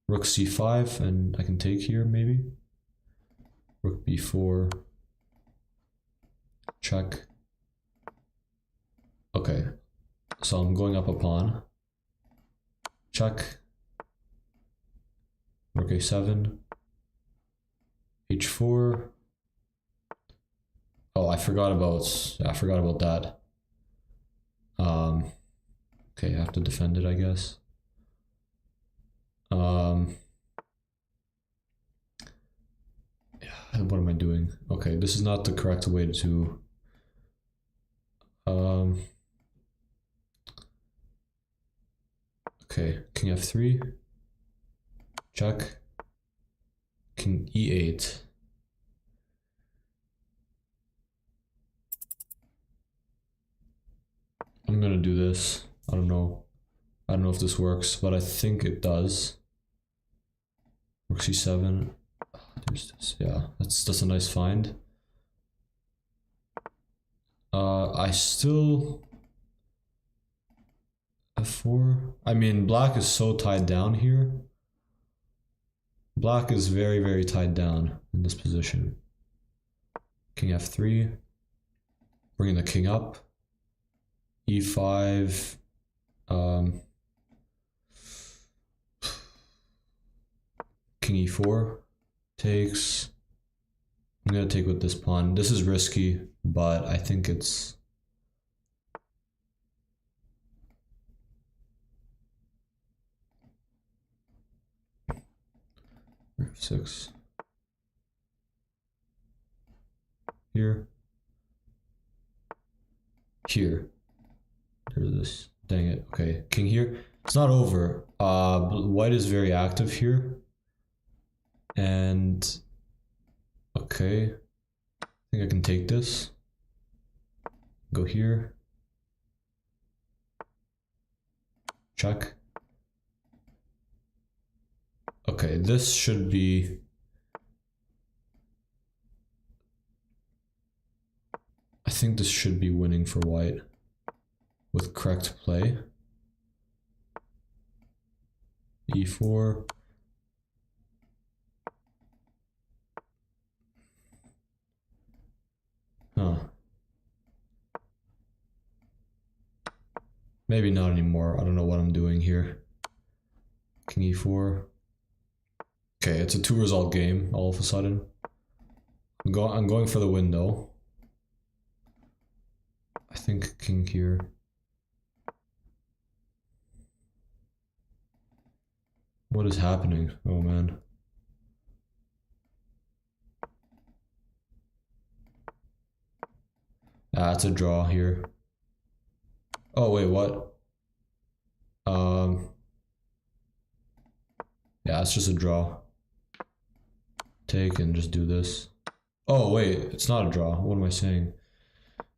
Rook c5, and I can take here maybe? Rook b4. Check. Okay, so I'm going up a pawn. Check. Rook a7. h4. Oh, I forgot about that. Okay, I have to defend it, I guess. Yeah, what am I doing? Okay, this is not the correct way to okay, king f3. Check. King e8. I'm gonna do this. I don't know if this works, but I think it does. Rook c7. There's this. Yeah, that's a nice find. I still f4. I mean, black is so tied down here. Black is very, very tied down in this position. King f3. Bringing the king up. e5. King e4 takes. I'm gonna take with this pawn. This is risky, but I think it's... f6. Here. Here. There's this. Dang it. Okay, king here. It's not over. White is very active here. And okay, I think I can take this. Go here. Check. Okay, this should be... I think this should be winning for white with correct play. e4. Huh. Maybe not anymore. I don't know what I'm doing here. King e4. Okay, it's a 2-result game all of a sudden. I'm going for the window. I think king here. What is happening? Oh man. Ah, it's a draw here. Oh wait, what? Yeah, it's just a draw. Take and just do this. Oh wait, it's not a draw. What am I saying?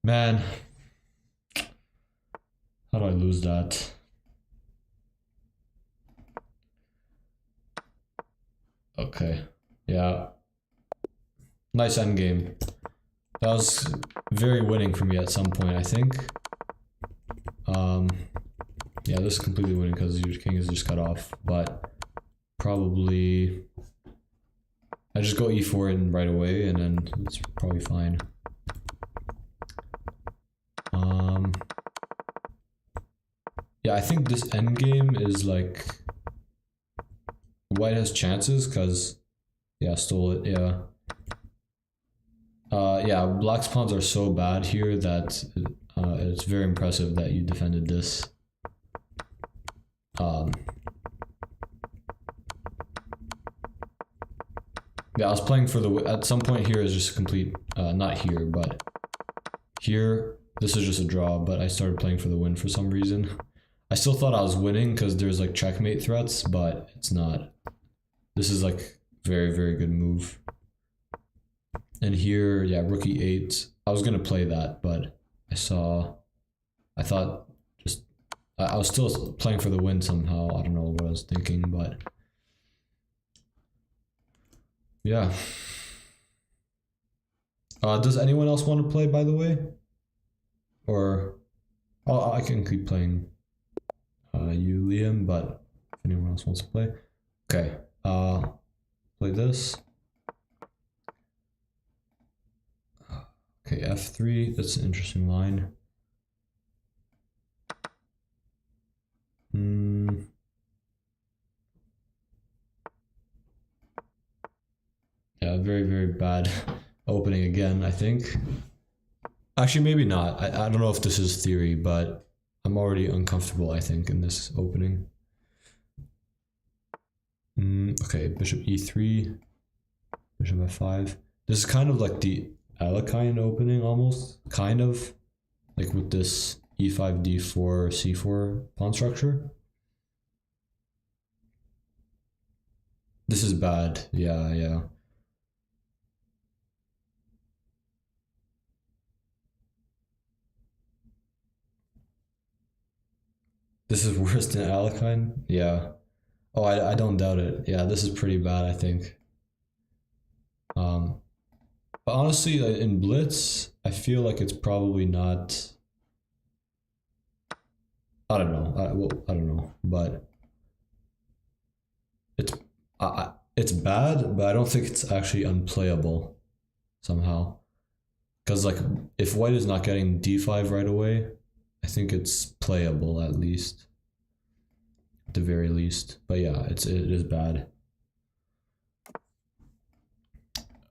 Man. How do I lose that? Okay. Yeah. Nice endgame. That was very winning for me at some point, I think. Yeah, this is completely winning because your king is just cut off, but probably I just go e4 in right away and then it's probably fine. Yeah, I think this endgame is like white has chances because Yeah, stole it, yeah. Yeah, black's pawns are so bad here that it's very impressive that you defended this. Yeah, I was playing for the, at some point here is just a complete, not here, but here, this is just a draw, but I started playing for the win for some reason. I still thought I was winning because there's like checkmate threats, but it's not. This is like very, very good move. And here, yeah, rook e8. I was gonna play that, but I thought just, I was still playing for the win somehow. I don't know what I was thinking, but yeah. Does anyone else want to play, by the way? Or I can keep playing you, Liam, but if anyone else wants to play. Okay, play this. Okay, f3, that's an interesting line. Yeah, very, very bad opening again, I think. Actually, maybe not. I don't know if this is theory, but I'm already uncomfortable, I think, in this opening. Okay, bishop e3, bishop f5. This is kind of like the Alekhine opening almost, kind of, like with this e5, d4, c4 pawn structure. This is bad, yeah. This is worse than Alekhine? Yeah. Oh, I don't doubt it. Yeah, this is pretty bad, I think. But honestly, in Blitz, I feel like it's probably not. I don't know. I don't know, but it's bad, but I don't think it's actually unplayable somehow. Because like, if White is not getting d5 right away, I think it's playable at least, at the very least. But yeah, it is bad.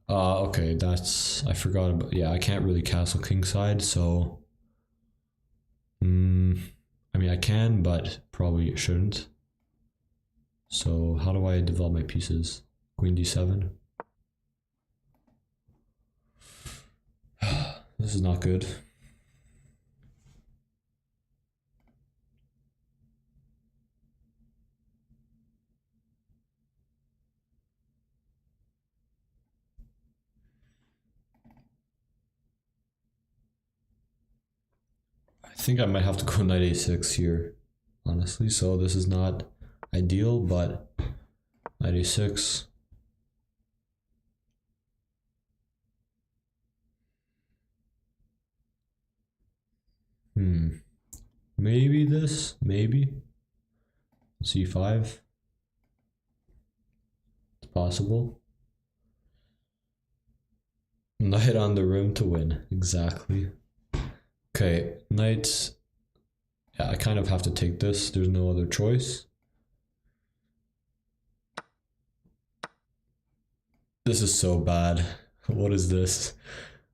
Okay, that's, I forgot about, yeah, I can't really castle kingside, so I mean I can, but probably shouldn't. So how do I develop my pieces? Queen d7. This is not good. I think I might have to go knight a6 here, honestly. So this is not ideal, but knight a6. Maybe this, maybe. c5. It's possible. Knight on the rim to win, exactly. Okay, knight. Yeah, I kind of have to take this. There's no other choice. This is so bad. What is this?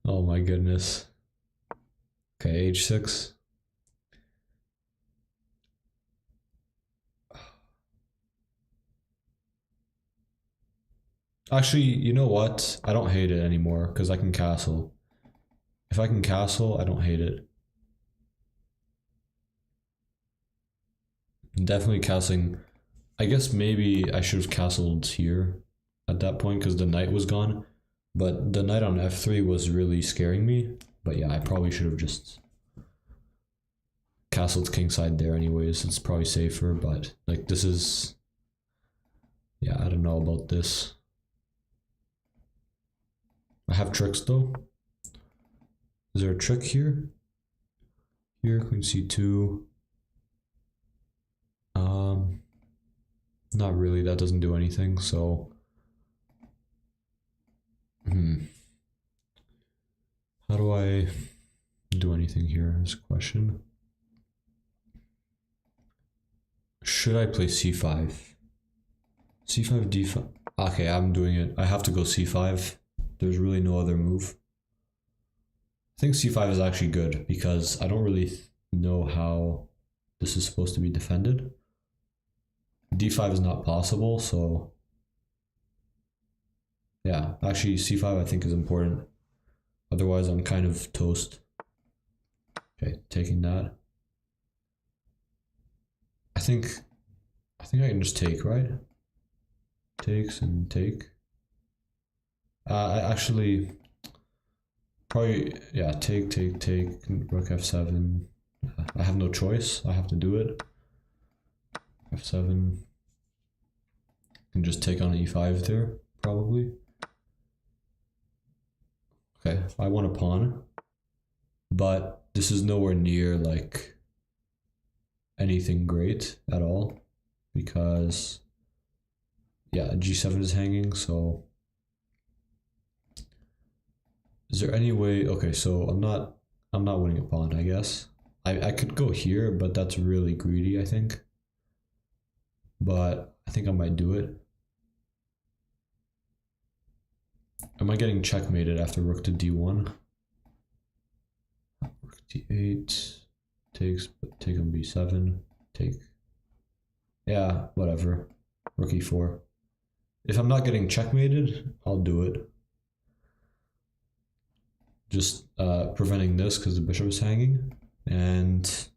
Oh my goodness. Okay, h6. Actually, you know what? I don't hate it anymore because I can castle. If I can castle, I don't hate it. Definitely castling. I guess maybe I should have castled here at that point because the knight was gone. But the knight on f3 was really scaring me. But yeah, I probably should have just castled kingside there anyways. It's probably safer, but like this is... Yeah, I don't know about this. I have tricks though. Is there a trick here? Here, queen c2. Not really, that doesn't do anything, so... How do I do anything here is a question. Should I play c5? c5, d5. Okay, I'm doing it. I have to go c5. There's really no other move. I think c5 is actually good because I don't really know how this is supposed to be defended. d5 is not possible, so yeah, actually c5 I think is important. Otherwise I'm kind of toast. Okay, taking that. I think I can just take, right? Takes and take. I actually probably, yeah, take, rook f7. I have no choice, I have to do it. f7. Can just take on e5 there, probably. Okay, I want a pawn, but this is nowhere near like anything great at all because yeah, g7 is hanging, so is there any way? Okay, so I'm not winning a pawn, I guess. I could go here, but that's really greedy, I think. But I think I might do it. Am I getting checkmated after rook to d1? Rook d8 takes, but take on b7. Take. Yeah, whatever. Rook e4. If I'm not getting checkmated, I'll do it. Just preventing this because the bishop is hanging. And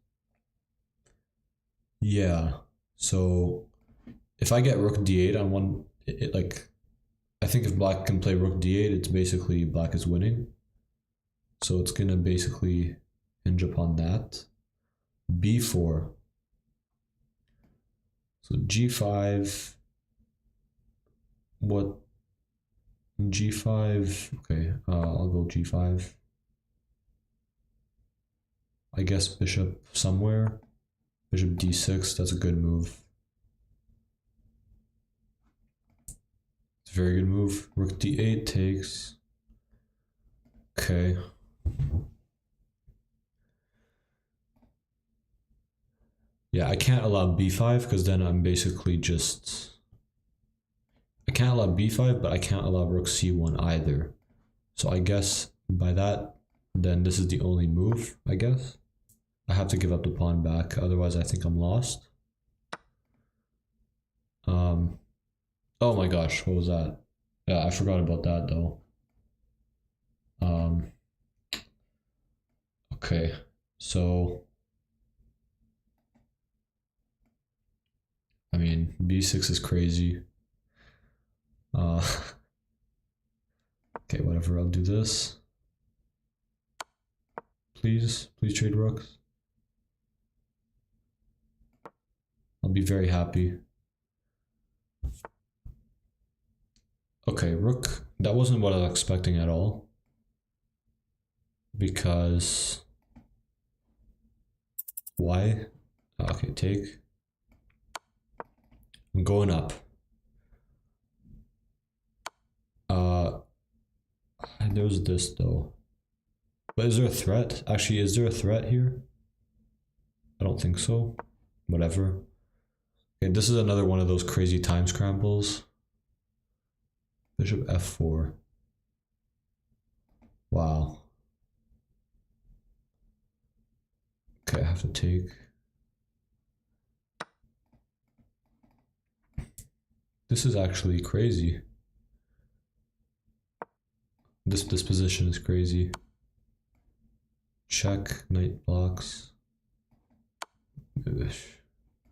yeah, so if I get rook d8 on one, like, I think if black can play rook d8, it's basically black is winning. So it's gonna basically hinge upon that. b4. So g5. What? g5. Okay, I'll go g5. I guess bishop somewhere. Bishop d6, that's a good move. It's a very good move. Rook d8 takes. Okay. Yeah, I can't allow b5 because then I'm basically just... I can't allow b5, but I can't allow rook c1 either. So I guess by that, then this is the only move, I guess. I have to give up the pawn back, otherwise I think I'm lost. Oh my gosh, what was that? Yeah, I forgot about that though. Okay, so I mean, b6 is crazy. Okay, whatever, I'll do this. Please trade rooks. I'll be very happy. Okay, rook, that wasn't what I was expecting at all. Because... Why? Okay, take. I'm going up. There's this though. But is there a threat? Actually, is there a threat here? I don't think so. Whatever. Okay, this is another one of those crazy time scrambles. Bishop f4. Wow. Okay, I have to take. This is actually crazy. This position is crazy. Check, knight blocks.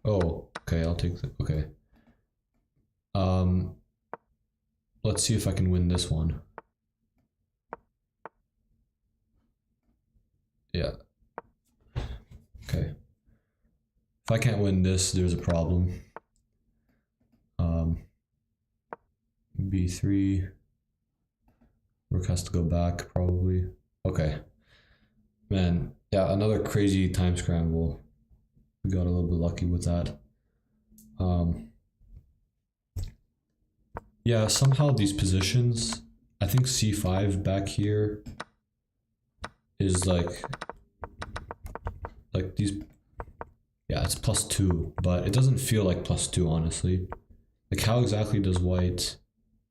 Oh, okay, I'll take the, okay. Let's see if I can win this one. Yeah. Okay. If I can't win this, there's a problem. b3. Rook has to go back, probably. Okay. Man, yeah, another crazy time scramble. We got a little bit lucky with that. Yeah, somehow these positions, I think c5 back here is like these, yeah, it's +2, but it doesn't feel like +2, honestly. Like, how exactly does white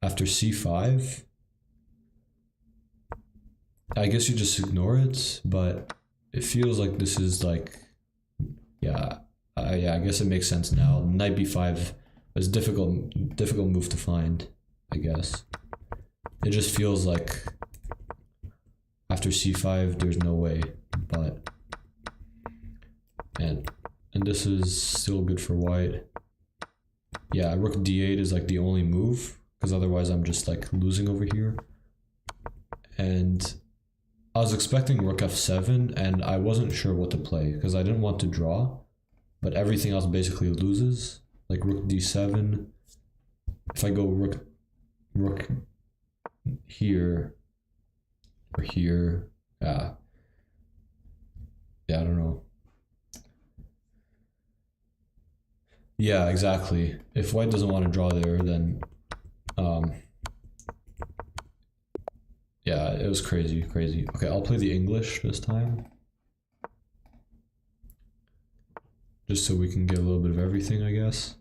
after c5, I guess you just ignore it, but it feels like this is like, yeah, yeah, I guess it makes sense now. Knight b5 is difficult move to find, I guess. It just feels like after c5 there's no way, but and this is still good for white. Yeah, rook d8 is like the only move, because otherwise I'm just like losing over here. And I was expecting rook f7 and I wasn't sure what to play because I didn't want to draw, but everything else basically loses. Like rook d7. If I go rook here or here, yeah, I don't know. Yeah, exactly. If white doesn't want to draw there, then yeah, it was crazy. Okay, I'll play the English this time, just so we can get a little bit of everything, I guess.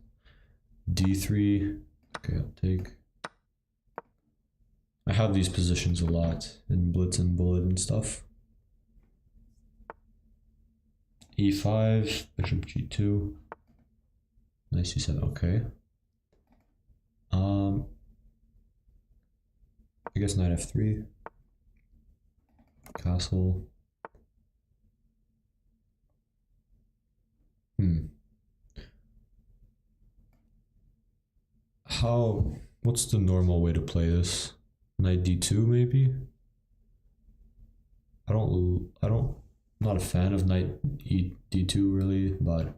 d3. Okay, I'll take. I have these positions a lot in Blitz and Bullet and stuff. e5, bishop g2, knight c7. Okay. I guess knight f3, castle. What's the normal way to play this? Knight d2 maybe? Not a fan of knight d2 really, but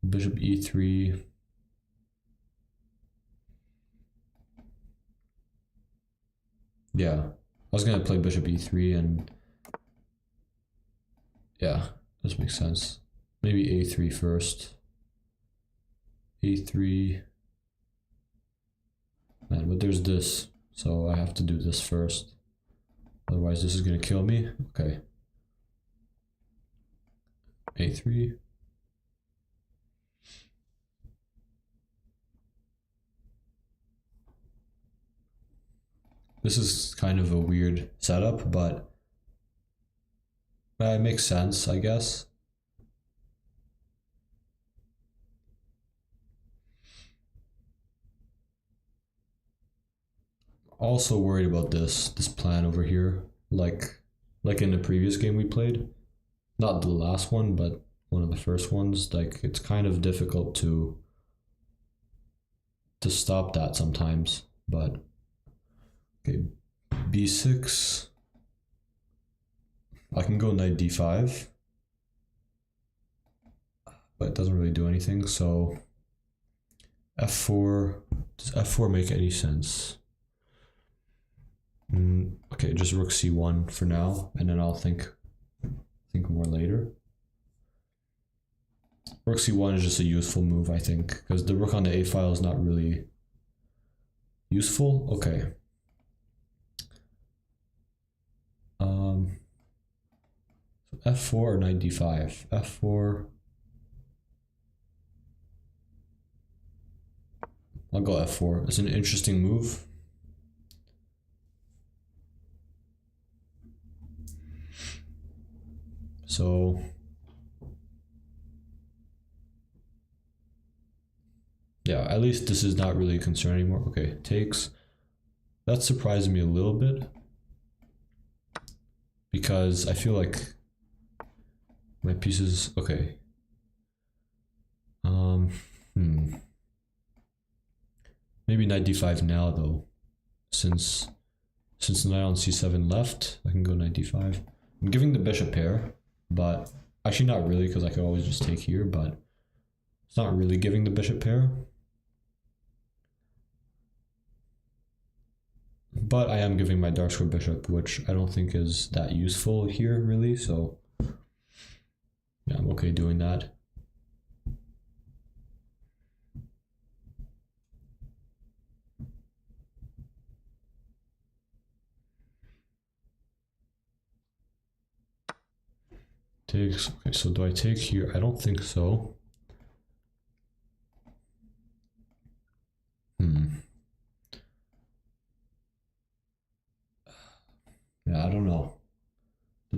bishop e3. Yeah, I was gonna play bishop e3 and yeah, this makes sense. Maybe a3 first. a3. Man, but there's this, so I have to do this first. Otherwise this is gonna kill me. Okay. a3. This is kind of a weird setup, but it makes sense, I guess. Also worried about this plan over here, like in the previous game we played. Not the last one, but one of the first ones. Like, it's kind of difficult to stop that sometimes, but okay, b6. I can go knight d5, but it doesn't really do anything, so f4. Does f4 make any sense? Okay, just rook c1 for now, and then I'll think more later. Rook c1 is just a useful move, I think, because the rook on the a file is not really useful. Okay. So f4 or knight d5? f4. I'll go f4. It's an interesting move. So yeah, at least this is not really a concern anymore. Okay, takes. That surprised me a little bit because I feel like my pieces. Okay. Maybe knight d5 now though, since the knight on c7 left, I can go knight d5. I'm giving the bishop pair, but actually not really, because I could always just take here, but it's not really giving the bishop pair. But I am giving my dark square bishop, which I don't think is that useful here really, so yeah, I'm okay doing that. Takes. Okay, so do I take here? I don't think so.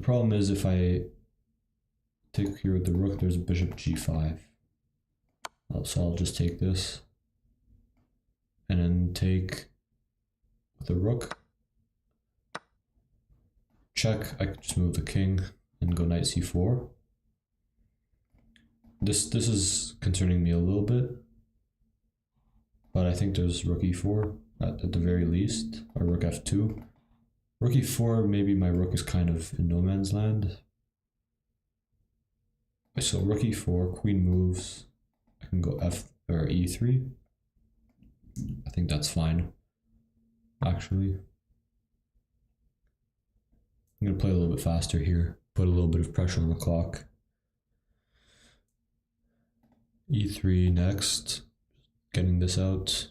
problem is if I take here with the rook, there's bishop g5. So I'll just take this and then take the rook. Check, I could just move the king and go knight c4. This is concerning me a little bit, but I think there's rook e4 at the very least, or rook f2. Rook e4, maybe my rook is kind of in no man's land. So rook e4, queen moves, I can go f or e3. I think that's fine, actually. I'm gonna play a little bit faster here, put a little bit of pressure on the clock. e3 next, getting this out.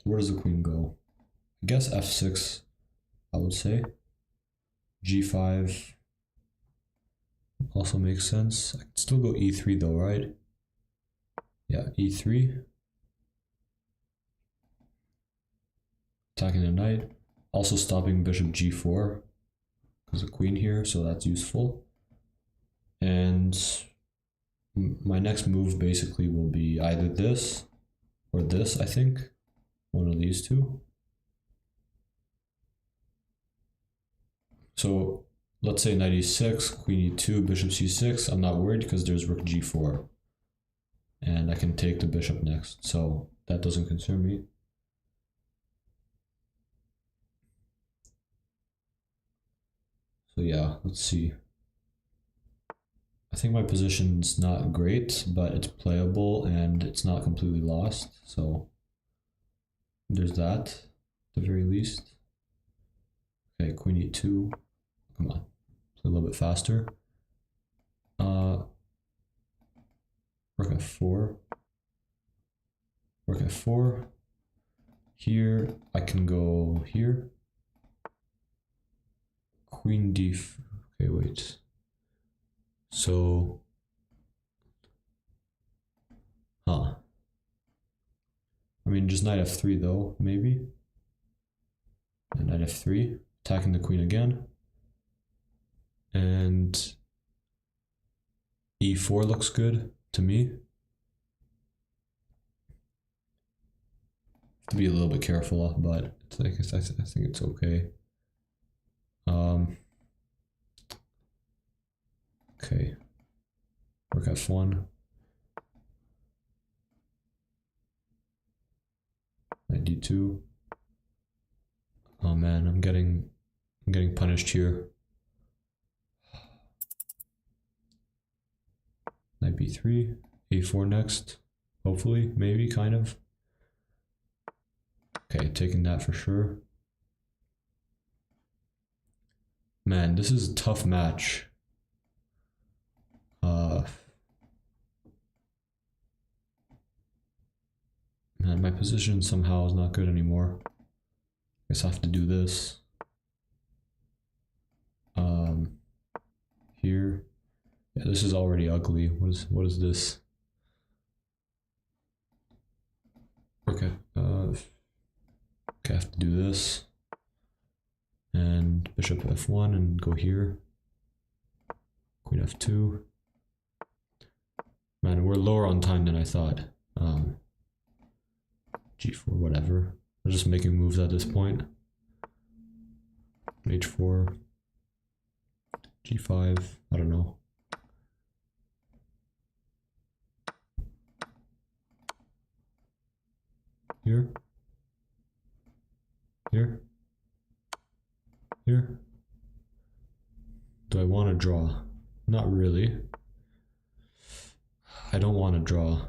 Where does the queen go? I guess f6, I would say. g5 also makes sense. I can still go e3 though, right? Yeah, e3. Attacking the knight. Also stopping bishop g4. There's a queen here, so that's useful. And my next move basically will be either this or this, I think. One of these two. So let's say knight e6, queen e2, bishop c6. I'm not worried because there's rook g4. And I can take the bishop next, so that doesn't concern me. So yeah, let's see. I think my position's not great, but it's playable and it's not completely lost, so there's that, at the very least. Okay, queen e2. Come on, play a little bit faster. Rook f4. Rook f4. Here, I can go here. Queen d. Okay, wait. So, I mean, just knight f3 though, maybe. And knight f3, attacking the queen again. And e4 looks good to me. Have to be a little bit careful, but it's like, I think it's okay. Okay, rook f1. Knight d2. Oh man, I'm getting punished here. Knight b3, a4 next. Hopefully, maybe, kind of. Okay, taking that for sure. Man, this is a tough match. Man, my position somehow is not good anymore. I guess I have to do this. Here. Yeah, this is already ugly. What is this? Okay. Okay, I have to do this. And bishop f1 and go here. Queen f2. Man, we're lower on time than I thought. G4, whatever. We're just making moves at this point. H4. G5, I don't know. Here. Here. Here. Do I want to draw? Not really. I don't want to draw.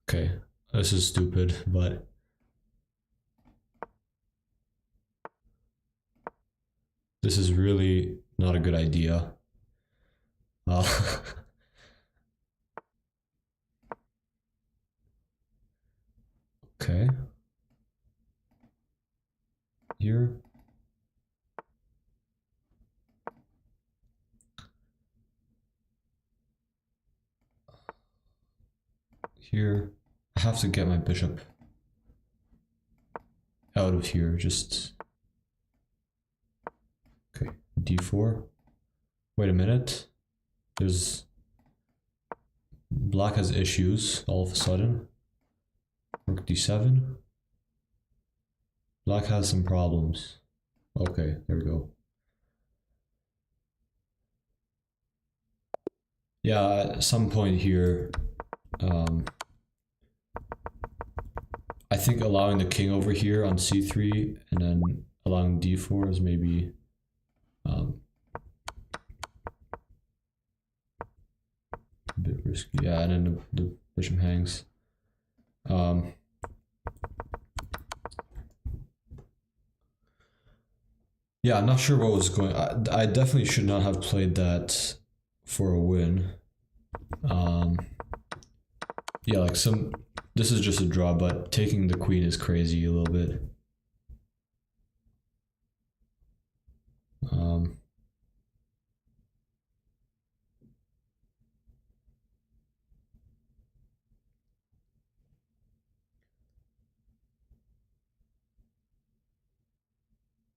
Okay, this is stupid, but this is really not a good idea. Okay. Here. here. I have to get my bishop out of here, just... Okay, d4. Wait a minute. There's... Black has issues all of a sudden. Rook d7. Black has some problems. Okay, there we go. Yeah, at some point here, I think allowing the king over here on c3 and then allowing d4 is maybe a bit risky. Yeah, and then the bishop hangs. Yeah, I'm not sure what was going on. I definitely should not have played that for a win. Yeah, like this is just a draw, but taking the queen is crazy a little bit.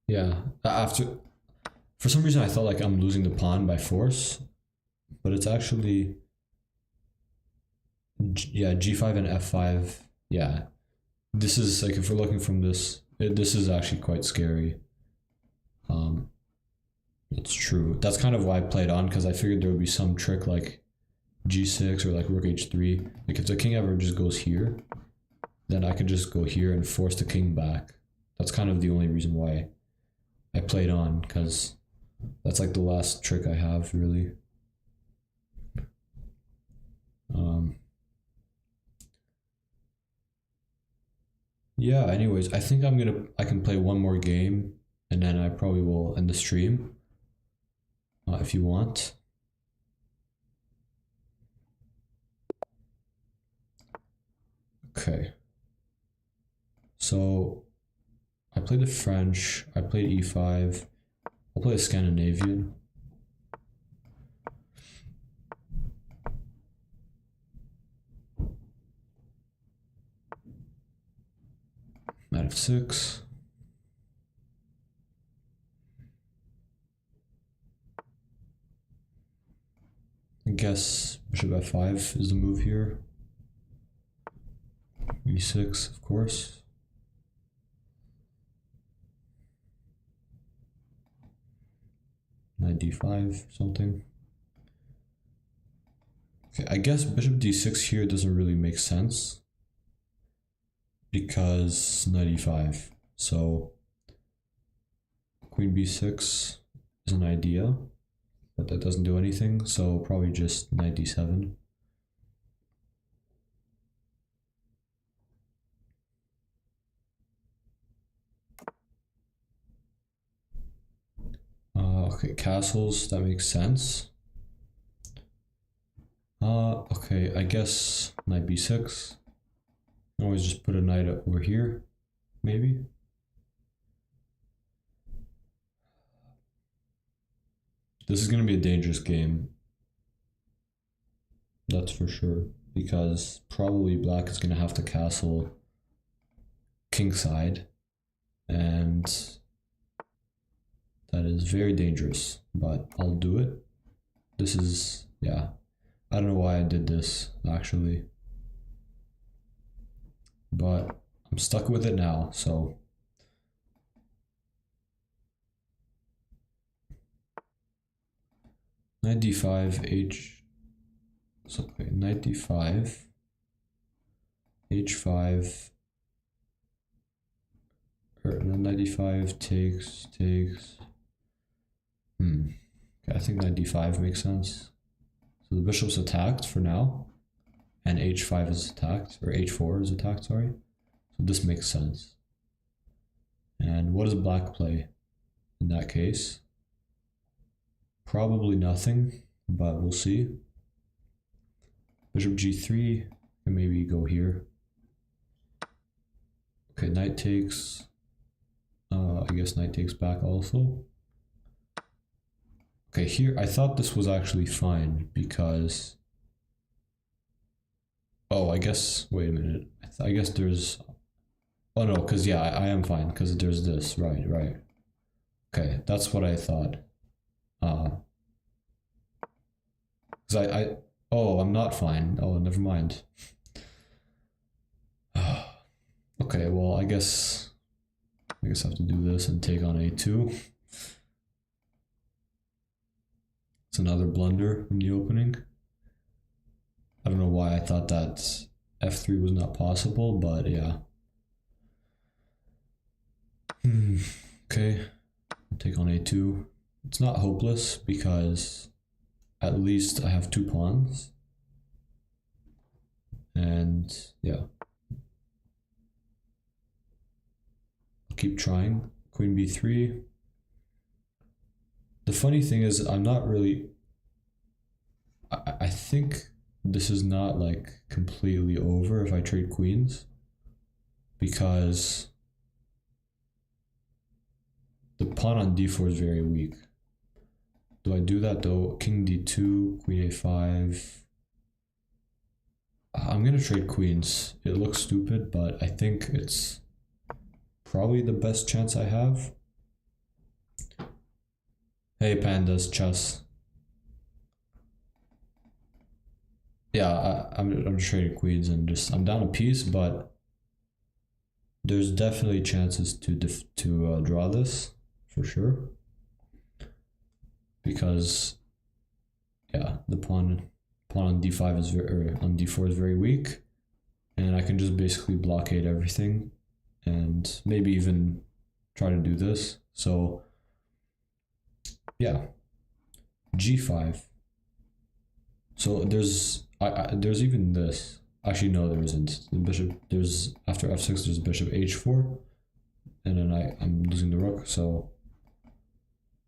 Yeah, for some reason I thought like I'm losing the pawn by force, but it's actually, yeah, g5 and f5. Yeah, this is like, if we're looking from this, this is actually quite scary. It's true. That's kind of why I played on, because I figured there would be some trick like g6 or like rook h3. Like if the king ever just goes here, then I could just go here and force the king back. That's kind of the only reason why I played on, because that's like the last trick I have, really. Yeah, anyways, I think I can play one more game and then I probably will end the stream if you want. Okay. So I played the French, I played e5, I'll play a Scandinavian. Knight f6. I guess bishop f5 is the move here. e6, of course. Knight d5, something. Okay, I guess bishop d6 here doesn't really make sense, because knight e5. So queen b6 is an idea, but that doesn't do anything, so probably just knight d7. Okay, castles, that makes sense. Okay, I guess knight b6. I can always just put a knight over here, maybe. This is going to be a dangerous game. That's for sure, because probably black is going to have to castle kingside, and that is very dangerous, but I'll do it. This is, yeah, I don't know why I did this, actually. But I'm stuck with it now, so. Knight d5, okay, knight d5, h5, or knight d5 takes. Okay, I think knight d5 makes sense. So the bishop's attacked for now, and h5 is attacked, or h4 is attacked, sorry. So this makes sense. And what does black play in that case? Probably nothing, but we'll see. Bishop g3, and maybe go here. Okay, knight takes. I guess knight takes back also. Okay, here I thought this was actually fine because. Oh, I guess, wait a minute. I guess there's, oh no, because yeah, I am fine, because there's this, right. Okay, that's what I thought. Because oh, I'm not fine. Oh, never mind. Okay, well, I guess I have to do this and take on a2. It's another blunder in the opening. I don't know why I thought that f3 was not possible, but yeah. Okay, I'll take on a2. It's not hopeless because at least I have 2 pawns. And yeah. I'll keep trying. Queen b3. The funny thing is I'm not really... I think this is not like completely over if I trade queens, because the pawn on d4 is very weak. Do I do that though? King d2, queen a5. I'm gonna trade queens. It looks stupid, but I think it's probably the best chance I have. Hey pandas, chess. Yeah, I'm trading queens and just I'm down a piece, but there's definitely chances to draw this for sure, because yeah, the pawn on d5 is on d4 is very weak, and I can just basically blockade everything and maybe even try to do this. So yeah, g5. So there's even this. Actually, no, there isn't. The bishop, there's after f6, there's bishop h4, and then I'm losing the rook. So,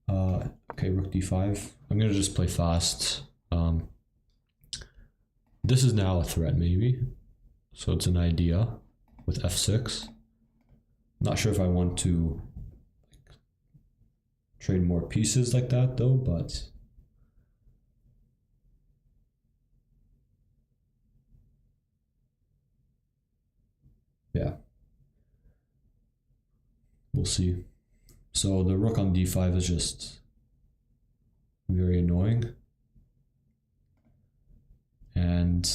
okay, rook d5. I'm gonna just play fast. This is now a threat, maybe. So it's an idea with f6. Not sure if I want to trade more pieces like that though, but. Yeah, we'll see. So the rook on d5 is just very annoying. And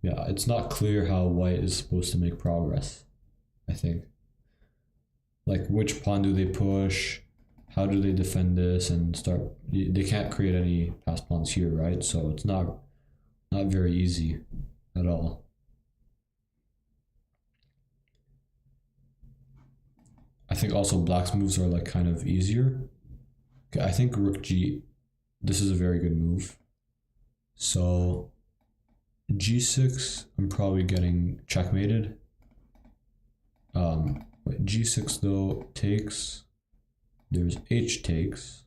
yeah, it's not clear how white is supposed to make progress, I think. Like, which pawn do they push? How do they defend this and start? They can't create any passed pawns here, right? So it's not very easy at all. I think also black's moves are like kind of easier. Okay, I think rook g, this is a very good move. So g6, I'm probably getting checkmated. Wait, g6 though takes, there's h takes,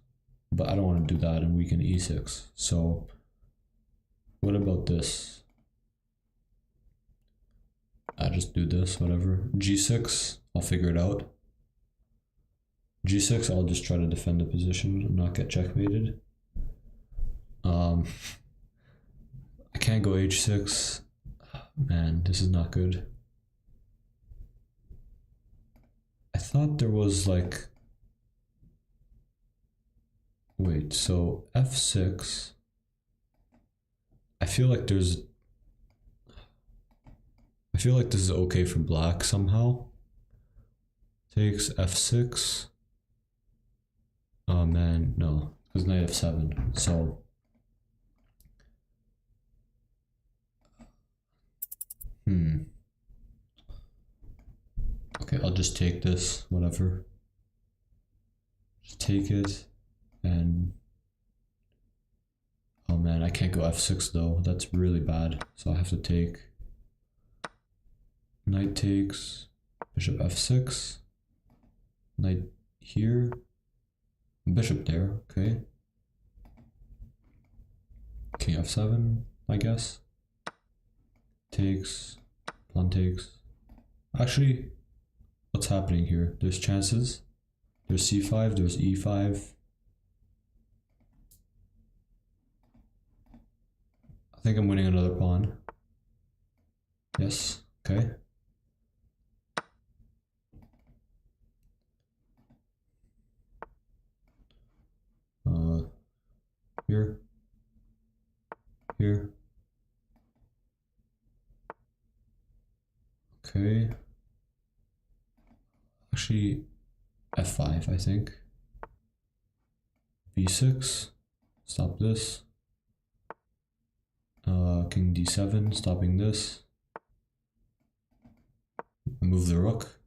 but I don't want to do that and weaken e6. So what about this? I just do this, whatever. G6, I'll figure it out. G6, I'll just try to defend the position and not get checkmated. I can't go h6. Man, this is not good. I thought there was like... Wait, so f6... I feel like this is okay for black somehow. Takes f6. Oh man, no, because knight f7. So okay, I'll just take this, whatever. Just take it, and oh man, I can't go f6 though. That's really bad. So I have to take knight takes, bishop f6, knight here, bishop there, okay. King f7, I guess. Takes, pawn takes. Actually, what's happening here? There's chances. There's c5, there's e5. I think I'm winning another pawn. Yes, okay. Here. Here. Okay. Actually, f5, I think. b6. Stop this. King d7, stopping this. Move the rook,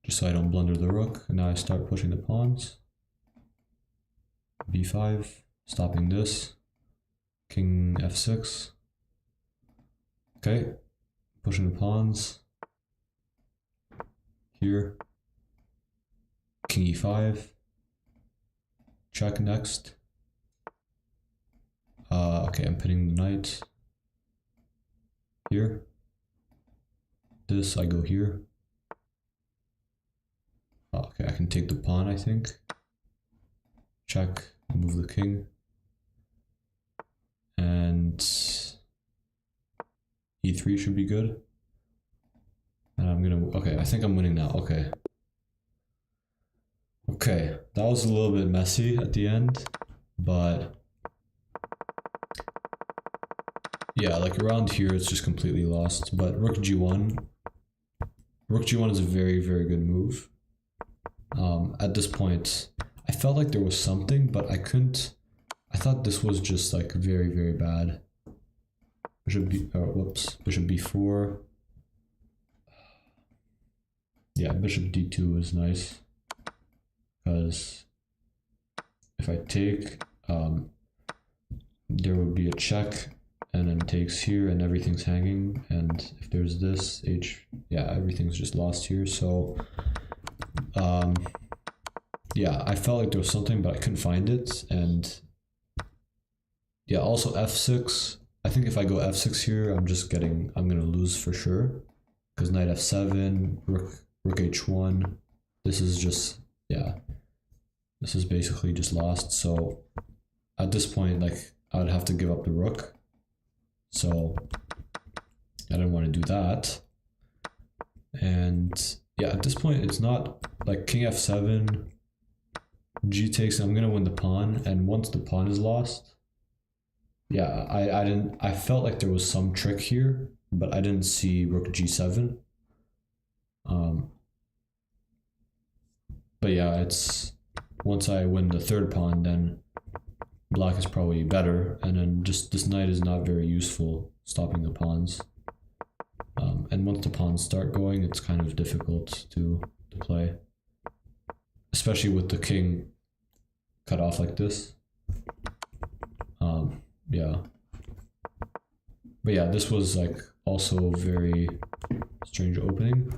just so I don't blunder the rook. And now I start pushing the pawns. b5, stopping this. King f6. Okay, pushing the pawns. Here. King e5. Check next. Okay, I'm pinning the knight. Here. This, I go here. Okay, I can take the pawn, I think. Check, move the king. And e3 should be good. And I'm gonna, okay, I think I'm winning now, okay. Okay, that was a little bit messy at the end, but yeah, like around here it's just completely lost. But rook g1 is a very, very good move. At this point, I felt like there was something, but I couldn't. I thought this was just like very, very bad. Bishop b4. Yeah, bishop d2 is nice, because if I take, there would be a check, and then takes here, and everything's hanging. And if there's this yeah, everything's just lost here. So yeah, I felt like there was something, but I couldn't find it. And yeah, also f6. I think if I go f6 here, I'm gonna lose for sure, because knight f7, rook h1. This is just, yeah, this is basically just lost. So at this point, like, I would have to give up the rook. So I didn't want to do that. And yeah, at this point, it's not like king f7, g takes, I'm gonna win the pawn. And once the pawn is lost, yeah, I felt like there was some trick here, but I didn't see rook g7. But yeah, it's, once I win the third pawn, then black is probably better, and then just this knight is not very useful stopping the pawns. And once the pawns start going, it's kind of difficult to play, especially with the king cut off like this. Yeah, but yeah, this was like also a very strange opening.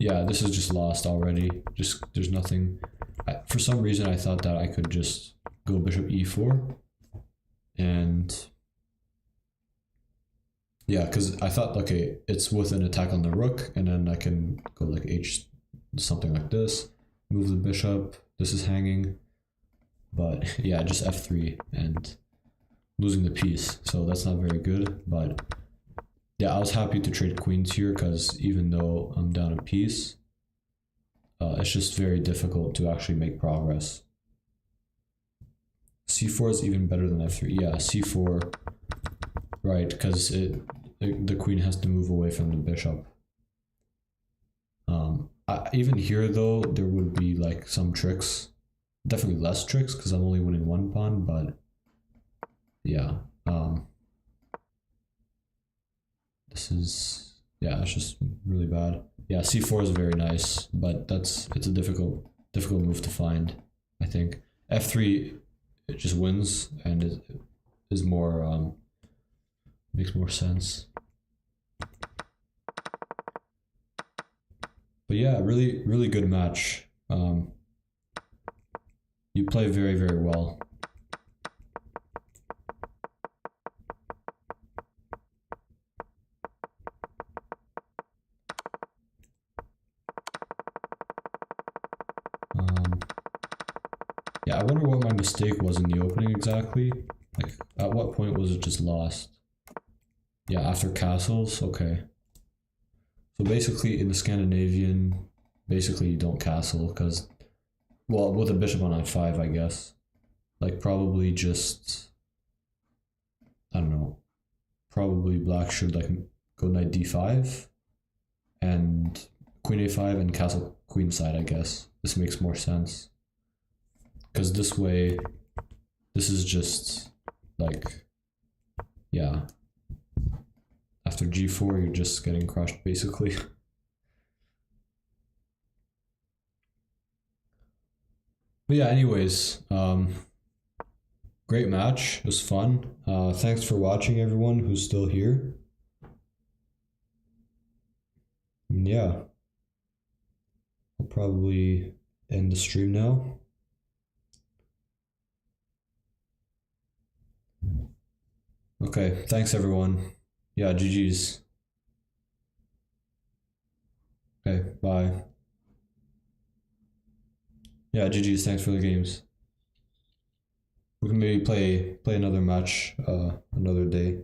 Yeah, this is just lost already. Just, there's nothing. For some reason, I thought that I could just go bishop e4, and yeah, because I thought, okay, it's with an attack on the rook, and then I can go like something like this, move the bishop. This is hanging, but yeah, just f3 and losing the piece. So that's not very good. But yeah, I was happy to trade queens here, because even though I'm down a piece, it's just very difficult to actually make progress. c4 is even better than f3. Yeah, c4, right, because the queen has to move away from the bishop. Even here though, there would be like some tricks, definitely less tricks, because I'm only winning one pawn. But yeah, this is, yeah, it's just really bad. Yeah, c4 is very nice, but it's a difficult move to find, I think. f3, it just wins, and it is more, makes more sense. But yeah, really, really good match. You play very, very well. Yeah, I wonder what my mistake was in the opening exactly. Like, at what point was it just lost? Yeah, after castles? Okay. So basically, in the Scandinavian, basically you don't castle, because, well, with a bishop on I5, I guess. Like, probably just, I don't know, probably black should, like, go knight d5, and queen a5 and castle queenside, I guess. This makes more sense. Because this way, this is just, like, yeah. After g4, you're just getting crushed, basically. But yeah, anyways, great match. It was fun. Thanks for watching, everyone who's still here. And yeah, I'll probably end the stream now. Okay, thanks everyone. Yeah, GG's. Okay, bye. Yeah, GG's, thanks for the games. We can maybe play another match another day.